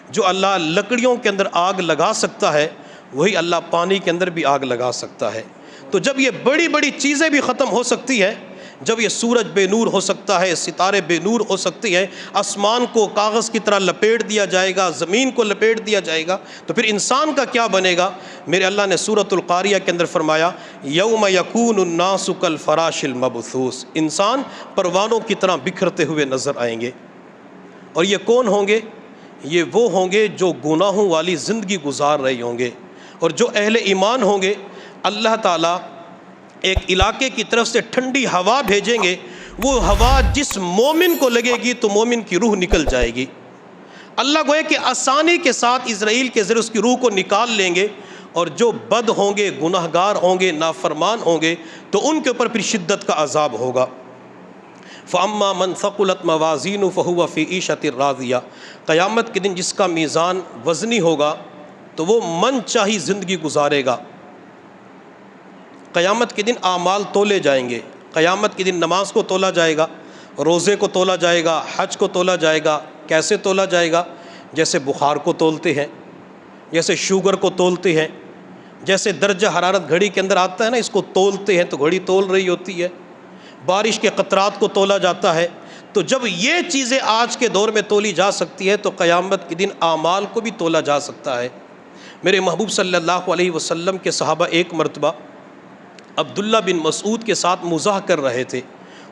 جو اللہ لکڑیوں کے اندر آگ لگا سکتا ہے وہی اللہ پانی کے اندر بھی آگ لگا سکتا ہے۔ تو جب یہ بڑی بڑی چیزیں بھی ختم ہو سکتی ہیں، جب یہ سورج بے نور ہو سکتا ہے، ستارے بے نور ہو سکتی ہیں، آسمان کو کاغذ کی طرح لپیٹ دیا جائے گا، زمین کو لپیٹ دیا جائے گا، تو پھر انسان کا کیا بنے گا؟ میرے اللہ نے سورۃ القاریہ کے اندر فرمایا یوم یکون الناس کالفراش المبثوث، انسان پروانوں کی طرح بکھرتے ہوئے نظر آئیں گے۔ اور یہ کون ہوں گے؟ یہ وہ ہوں گے جو گناہوں والی زندگی گزار رہے ہوں گے، اور جو اہل ایمان ہوں گے اللہ تعالیٰ ایک علاقے کی طرف سے ٹھنڈی ہوا بھیجیں گے، وہ ہوا جس مومن کو لگے گی تو مومن کی روح نکل جائے گی۔ اللہ گوئے کہ آسانی کے ساتھ اسرائیل کے ذریعے اس کی روح کو نکال لیں گے، اور جو بد ہوں گے، گناہگار ہوں گے، نافرمان ہوں گے، تو ان کے اوپر پھر شدت کا عذاب ہوگا۔ فَأَمَّا مَنْ ثَقُلَتْ مَوَازِينُهُ فَهُوَ فِي عِيشَةٍ رَاضِيَةٍ، قیامت کے دن جس کا میزان وزنی ہوگا تو وہ من چاہی زندگی گزارے گا۔ قیامت کے دن اعمال تولے جائیں گے، قیامت کے دن نماز کو تولا جائے گا، روزے کو تولا جائے گا، حج کو تولا جائے گا۔ کیسے تولا جائے گا؟ جیسے بخار کو تولتے ہیں، جیسے شوگر کو تولتے ہیں، جیسے درجہ حرارت گھڑی کے اندر آتا ہے نا، اس کو تولتے ہیں تو گھڑی تول رہی ہوتی ہے، بارش کے قطرات کو تولا جاتا ہے۔ تو جب یہ چیزیں آج کے دور میں تولی جا سکتی ہے تو قیامت کے دن اعمال کو بھی تولا جا سکتا ہے۔ میرے محبوب صلی اللہ علیہ وسلم کے صحابہ ایک مرتبہ عبداللہ بن مسعود کے ساتھ مزاح کر رہے تھے،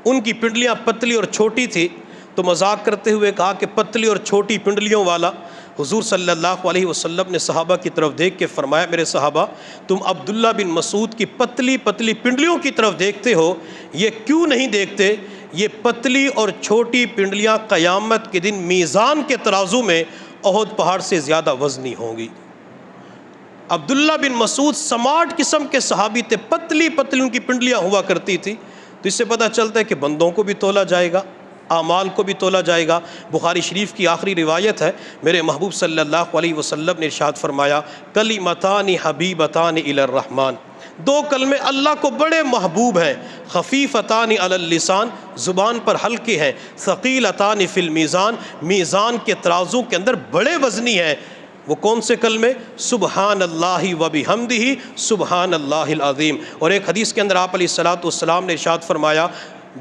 ان کی پنڈلیاں پتلی اور چھوٹی تھی، تو مذاق کرتے ہوئے کہا کہ پتلی اور چھوٹی پنڈلیوں والا۔ حضور صلی اللہ علیہ وسلم نے صحابہ کی طرف دیکھ کے فرمایا میرے صحابہ تم عبداللہ بن مسعود کی پتلی پتلی پنڈلیوں کی طرف دیکھتے ہو، یہ کیوں نہیں دیکھتے؟ یہ پتلی اور چھوٹی پنڈلیاں قیامت کے دن میزان کے ترازو میں احد پہاڑ سے زیادہ وزنی ہوں گی۔ عبداللہ بن مسعود سمارٹ قسم کے صحابی تھے، پتلی پتلی ان کی پنڈلیاں ہوا کرتی تھی۔ تو اس سے پتہ چلتا ہے کہ بندوں کو بھی تولا جائے گا، اعمال کو بھی تولا جائے گا۔ بخاری شریف کی آخری روایت ہے، میرے محبوب صلی اللہ علیہ وسلم نے ارشاد فرمایا کلمتان حبیبتان الی الرحمن، دو کلمے اللہ کو بڑے محبوب ہیں، خفیفتان علی اللسان، زبان پر ہلکے ہیں، ثقیلتان فی المیزان، میزان کے ترازو کے اندر بڑے وزنی ہیں۔ وہ کون سے کلمے؟ سبحان اللہ و بحمدہ سبحان اللہ العظیم۔ اور ایک حدیث کے اندر آپ علیہ الصلوۃ والسلام نے ارشاد فرمایا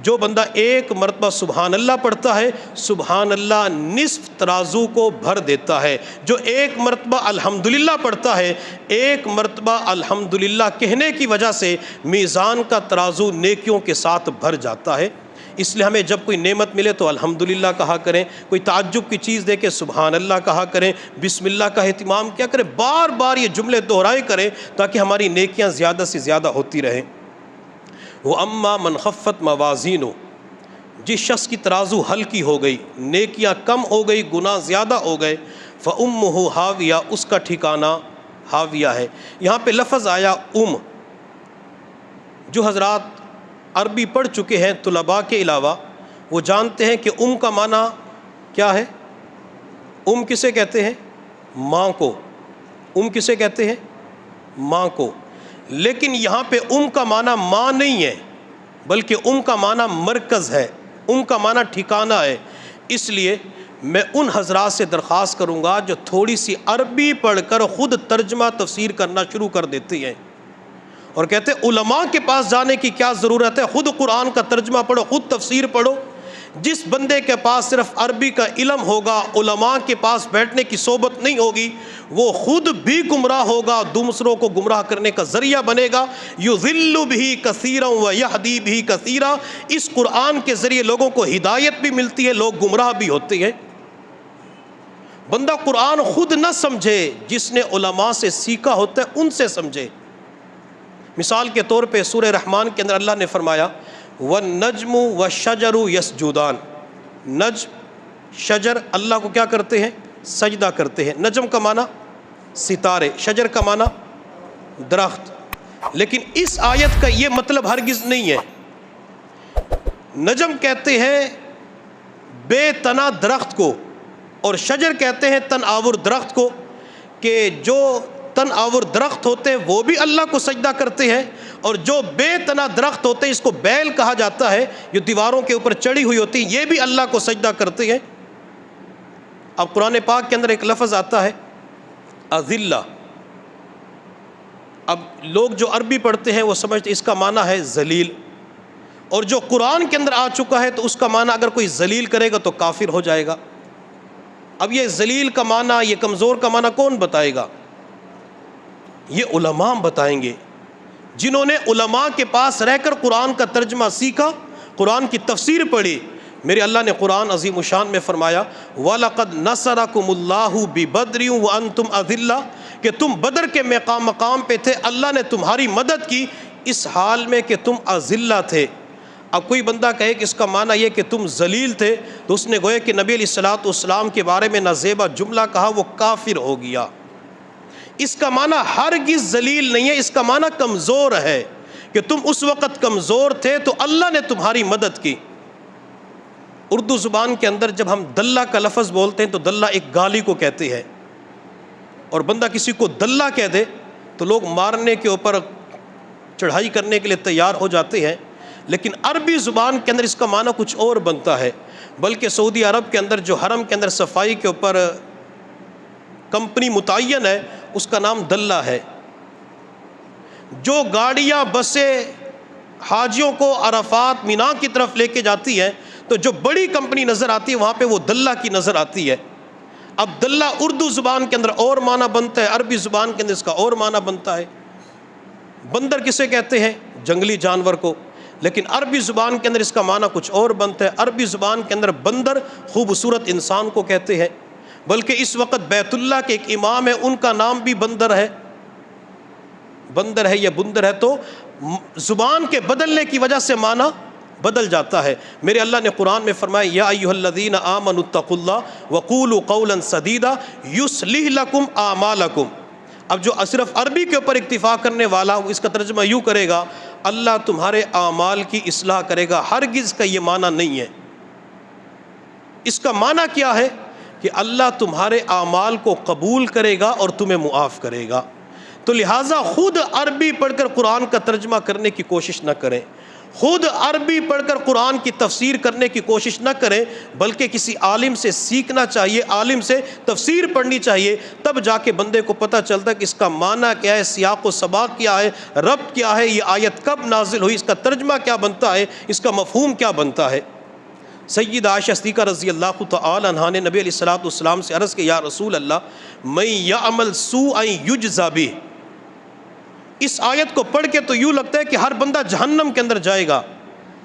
جو بندہ ایک مرتبہ سبحان اللہ پڑھتا ہے، سبحان اللہ نصف ترازو کو بھر دیتا ہے۔ جو ایک مرتبہ الحمدللہ پڑھتا ہے، ایک مرتبہ الحمدللہ کہنے کی وجہ سے میزان کا ترازو نیکیوں کے ساتھ بھر جاتا ہے۔ اس لیے ہمیں جب کوئی نعمت ملے تو الحمدللہ کہا کریں، کوئی تعجب کی چیز دیکھے سبحان اللہ کہا کریں، بسم اللہ کا اہتمام کیا کریں، بار بار یہ جملے دہرائے کریں تاکہ ہماری نیکیاں زیادہ سے زیادہ ہوتی رہیں۔ وَأَمَّا مَنْ خَفَّتْ مَوَازِينُهُ، جس شخص کی ترازو ہلکی ہو گئی، نیکیاں کم ہو گئی، گناہ زیادہ ہو گئے، فَأُمُّهُ ہاویہ، اس کا ٹھکانہ ہاویہ ہے۔ یہاں پہ لفظ آیا جو حضرات عربی پڑھ چکے ہیں طلباء کے علاوہ وہ جانتے ہیں کہ کا معنی کیا ہے؟ کسے کہتے ہیں؟ ماں کو۔ کسے کہتے ہیں؟ ماں کو۔ لیکن یہاں پہ کا معنی ماں نہیں ہے، بلکہ کا معنی مرکز ہے، کا معنی ٹھکانہ ہے۔ اس لیے میں ان حضرات سے درخواست کروں گا جو تھوڑی سی عربی پڑھ کر خود ترجمہ تفسیر کرنا شروع کر دیتے ہیں اور کہتے ہیں علماء کے پاس جانے کی کیا ضرورت ہے، خود قرآن کا ترجمہ پڑھو، خود تفسیر پڑھو۔ جس بندے کے پاس صرف عربی کا علم ہوگا، علماء کے پاس بیٹھنے کی صحبت نہیں ہوگی، وہ خود بھی گمراہ ہوگا، دوسروں کو گمراہ کرنے کا ذریعہ بنے گا۔ یضل بہ کثیرا ویہدی بہ کثیرا، اس قرآن کے ذریعے لوگوں کو ہدایت بھی ملتی ہے، لوگ گمراہ بھی ہوتے ہیں۔ بندہ قرآن خود نہ سمجھے، جس نے علماء سے سیکھا ہوتا ہے ان سے سمجھے۔ مثال کے طور پہ سورہ رحمان کے اندر اللہ نے فرمایا وَالنَّجْمُ وَالشَّجَرُ يَسْجُدَانِ، نجم شجر اللہ کو کیا کرتے ہیں؟ سجدہ کرتے ہیں۔ نجم کا معنی ستارے، شجر کا معنی درخت۔ لیکن اس آیت کا یہ مطلب ہرگز نہیں ہے۔ نجم کہتے ہیں بے تنا درخت کو، اور شجر کہتے ہیں تن آور درخت کو، کہ جو تن آور درخت ہوتے ہیں وہ بھی اللہ کو سجدہ کرتے ہیں، اور جو بے تنا درخت ہوتے ہیں، اس کو بیل کہا جاتا ہے، جو دیواروں کے اوپر چڑھی ہوئی ہوتی ہیں، یہ بھی اللہ کو سجدہ کرتے ہیں۔ اب قرآن پاک کے اندر ایک لفظ آتا ہے اذلہ۔ اب لوگ جو عربی پڑھتے ہیں وہ سمجھتے اس کا معنی ہے ذلیل، اور جو قرآن کے اندر آ چکا ہے تو اس کا معنی اگر کوئی ذلیل کرے گا تو کافر ہو جائے گا۔ اب یہ ذلیل کا معنی، یہ کمزور کا معنی کون بتائے گا؟ یہ علماء بتائیں گے، جنہوں نے علماء کے پاس رہ کر قرآن کا ترجمہ سیکھا، قرآن کی تفسیر پڑھی۔ میرے اللہ نے قرآن عظیم الشان میں فرمایا وَلَقَدْ نَصَرَكُمُ اللَّهُ بِبَدْرٍ وَأَنْتُمْ أَذِلَّةٌ، کہ تم بدر کے مقام پہ تھے، اللہ نے تمہاری مدد کی اس حال میں کہ تم اذلہ تھے۔ اب کوئی بندہ کہے کہ اس کا معنی یہ کہ تم ذلیل تھے، تو اس نے گویا کہ نبی علیہ الصلوۃ والسلام کے بارے میں نازیبا جملہ کہا، وہ کافر ہو گیا۔ اس کا معنی ہرگز ذلیل نہیں ہے، اس کا معنی کمزور ہے، کہ تم اس وقت کمزور تھے تو اللہ نے تمہاری مدد کی۔ اردو زبان کے اندر جب ہم دلہ کا لفظ بولتے ہیں تو دلہ ایک گالی کو کہتے ہیں، اور بندہ کسی کو دلہ کہہ دے تو لوگ مارنے کے اوپر چڑھائی کرنے کے لیے تیار ہو جاتے ہیں، لیکن عربی زبان کے اندر اس کا معنی کچھ اور بنتا ہے۔ بلکہ سعودی عرب کے اندر جو حرم کے اندر صفائی کے اوپر کمپنی متعین ہے، اس کا نام دلہ ہے۔ جو گاڑیاں بسیں حاجیوں کو عرفات مینا کی طرف لے کے جاتی ہیں، تو جو بڑی کمپنی نظر آتی ہے وہاں پہ وہ دلہ کی نظر آتی ہے۔ اب دلہ اردو زبان کے اندر اور معنی بنتا ہے، عربی زبان کے اندر اس کا اور معنی بنتا ہے۔ بندر کسے کہتے ہیں؟ جنگلی جانور کو، لیکن عربی زبان کے اندر اس کا معنی کچھ اور بنتا ہے۔ عربی زبان کے اندر بندر خوبصورت انسان کو کہتے ہیں، بلکہ اس وقت بیت اللہ کے ایک امام ہے، ان کا نام بھی بندر ہے۔ بندر ہے یا بندر ہے، تو زبان کے بدلنے کی وجہ سے معنی بدل جاتا ہے۔ میرے اللہ نے قرآن میں فرمایا یا ایھا الذین آمنوا اتقوا اللہ وقولوا قولا سدیدا یصلح لکم اعمالکم۔ اب جو صرف عربی کے اوپر اکتفا کرنے والا وہ اس کا ترجمہ یوں کرے گا اللہ تمہارے اعمال کی اصلاح کرے گا، ہرگز کا یہ معنی نہیں ہے۔ اس کا معنی کیا ہے؟ کہ اللہ تمہارے اعمال کو قبول کرے گا اور تمہیں معاف کرے گا۔ تو لہٰذا خود عربی پڑھ کر قرآن کا ترجمہ کرنے کی کوشش نہ کریں، خود عربی پڑھ کر قرآن کی تفسیر کرنے کی کوشش نہ کریں، بلکہ کسی عالم سے سیکھنا چاہیے، عالم سے تفسیر پڑھنی چاہیے، تب جا کے بندے کو پتہ چلتا ہے کہ اس کا معنی کیا ہے، سیاق و سباق کیا ہے، ربط کیا ہے، یہ آیت کب نازل ہوئی، اس کا ترجمہ کیا بنتا ہے، اس کا مفہوم کیا بنتا ہے۔ سیدہ عائشہ صدیقہ رضی اللہ تعالی عنہا نے نبی علیہ الصلوۃ والسلام سے عرض کہ یا رسول اللہ من یعمل سوءا یجزا بہ۔ اس آیت کو پڑھ کے تو یوں لگتا ہے کہ ہر بندہ جہنم کے اندر جائے گا۔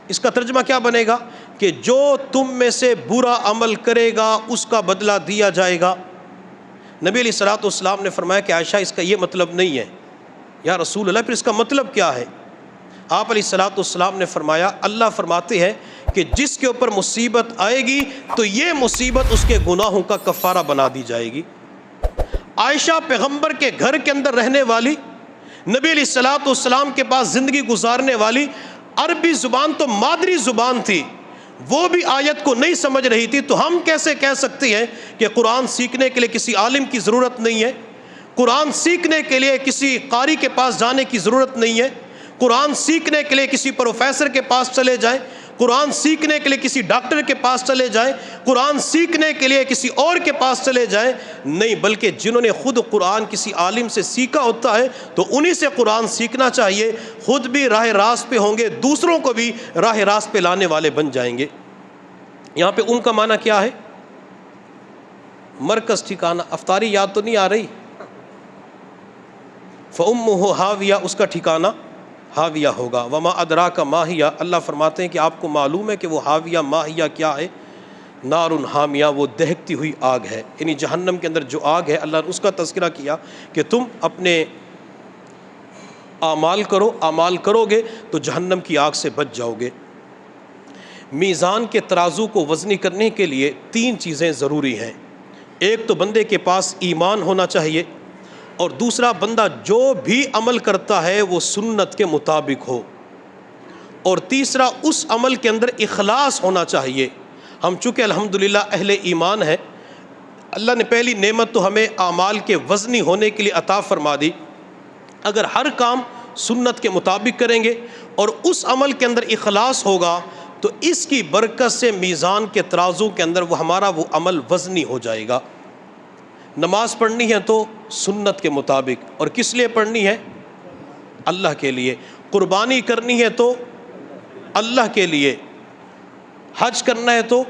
اس کا ترجمہ کیا بنے گا کہ جو تم میں سے برا عمل کرے گا اس کا بدلہ دیا جائے گا۔ نبی علیہ الصلوۃ والسلام نے فرمایا کہ عائشہ اس کا یہ مطلب نہیں ہے۔ یا رسول اللہ پھر اس کا مطلب کیا ہے؟ آپ علیہ الصلوۃ والسلام نے فرمایا اللہ فرماتے ہیں کہ جس کے اوپر مصیبت آئے گی تو یہ مصیبت اس کے گناہوں کا کفارہ بنا دی جائے گی۔ عائشہ پیغمبر کے گھر کے اندر رہنے والی، نبی علیہ الصلوۃ والسلام کے پاس زندگی گزارنے والی، عربی زبان تو مادری زبان تھی، وہ بھی آیت کو نہیں سمجھ رہی تھی، تو ہم کیسے کہہ سکتے ہیں کہ قرآن سیکھنے کے لیے کسی عالم کی ضرورت نہیں ہے، قرآن سیکھنے کے لیے کسی قاری کے پاس جانے کی ضرورت نہیں ہے، قرآن سیکھنے کے لیے کسی پروفیسر کے پاس چلے جائیں، قرآن سیکھنے کے لیے کسی ڈاکٹر کے پاس چلے جائیں، قرآن سیکھنے کے لیے کسی اور کے پاس چلے جائیں، نہیں، بلکہ جنہوں نے خود قرآن کسی عالم سے سیکھا ہوتا ہے تو انہی سے قرآن سیکھنا چاہیے، خود بھی راہ راست پہ ہوں گے، دوسروں کو بھی راہ راست پہ لانے والے بن جائیں گے۔ یہاں پہ ان کا معنی کیا ہے؟ مرکز، ٹھکانہ۔ افطاری یاد تو نہیں آ رہی؟ فَأُمُّهُ ہاویہ، اس کا ٹھکانہ ہاویہ ہوگا۔ وما ادراک ما ہی، اللہ فرماتے ہیں کہ آپ کو معلوم ہے کہ وہ ہاویہ ماہیہ کیا ہے؟ نار حامیہ، وہ دہکتی ہوئی آگ ہے، یعنی جہنم کے اندر جو آگ ہے، اللہ نے اس کا تذکرہ کیا کہ تم اپنے اعمال کرو، اعمال کرو گے تو جہنم کی آگ سے بچ جاؤ گے۔ میزان کے ترازو کو وزنی کرنے کے لیے 3 چیزیں ضروری ہیں۔ ایک تو بندے کے پاس ایمان ہونا چاہیے، اور دوسرا بندہ جو بھی عمل کرتا ہے وہ سنت کے مطابق ہو، اور تیسرا اس عمل کے اندر اخلاص ہونا چاہیے۔ ہم چونکہ الحمدللہ اہل ایمان ہے، اللہ نے پہلی نعمت تو ہمیں اعمال کے وزنی ہونے کے لیے عطا فرما دی۔ اگر ہر کام سنت کے مطابق کریں گے اور اس عمل کے اندر اخلاص ہوگا تو اس کی برکت سے میزان کے ترازو کے اندر وہ ہمارا وہ عمل وزنی ہو جائے گا۔ نماز پڑھنی ہے تو سنت کے مطابق، اور کس لیے پڑھنی ہے؟ اللہ کے لیے۔ قربانی کرنی ہے تو اللہ کے لیے، حج کرنا ہے تو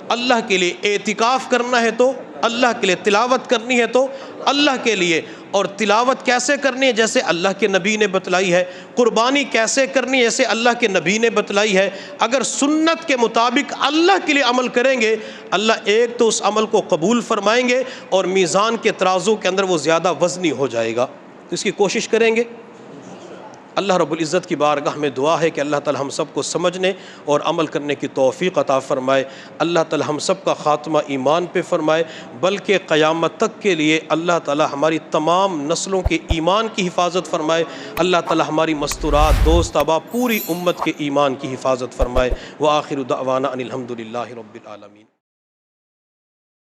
اللہ کے لیے، اعتکاف کرنا ہے تو اللہ کے لیے، تلاوت کرنی ہے تو اللہ کے لیے۔ اور تلاوت کیسے کرنی ہے؟ جیسے اللہ کے نبی نے بتلائی ہے۔ قربانی کیسے کرنی ہے؟ جیسے اللہ کے نبی نے بتلائی ہے۔ اگر سنت کے مطابق اللہ کے لیے عمل کریں گے، اللہ ایک تو اس عمل کو قبول فرمائیں گے، اور میزان کے ترازو کے اندر وہ زیادہ وزنی ہو جائے گا۔ تو اس کی کوشش کریں گے۔ اللہ رب العزت کی بارگاہ میں دعا ہے کہ اللہ تعالی ہم سب کو سمجھنے اور عمل کرنے کی توفیق عطا فرمائے۔ اللہ تعالی ہم سب کا خاتمہ ایمان پہ فرمائے، بلکہ قیامت تک کے لیے اللہ تعالی ہماری تمام نسلوں کے ایمان کی حفاظت فرمائے۔ اللہ تعالی ہماری مستورات، دوست احباب، پوری امت کے ایمان کی حفاظت فرمائے۔ وآخر دعوانا ان الحمد للہ رب العالمین۔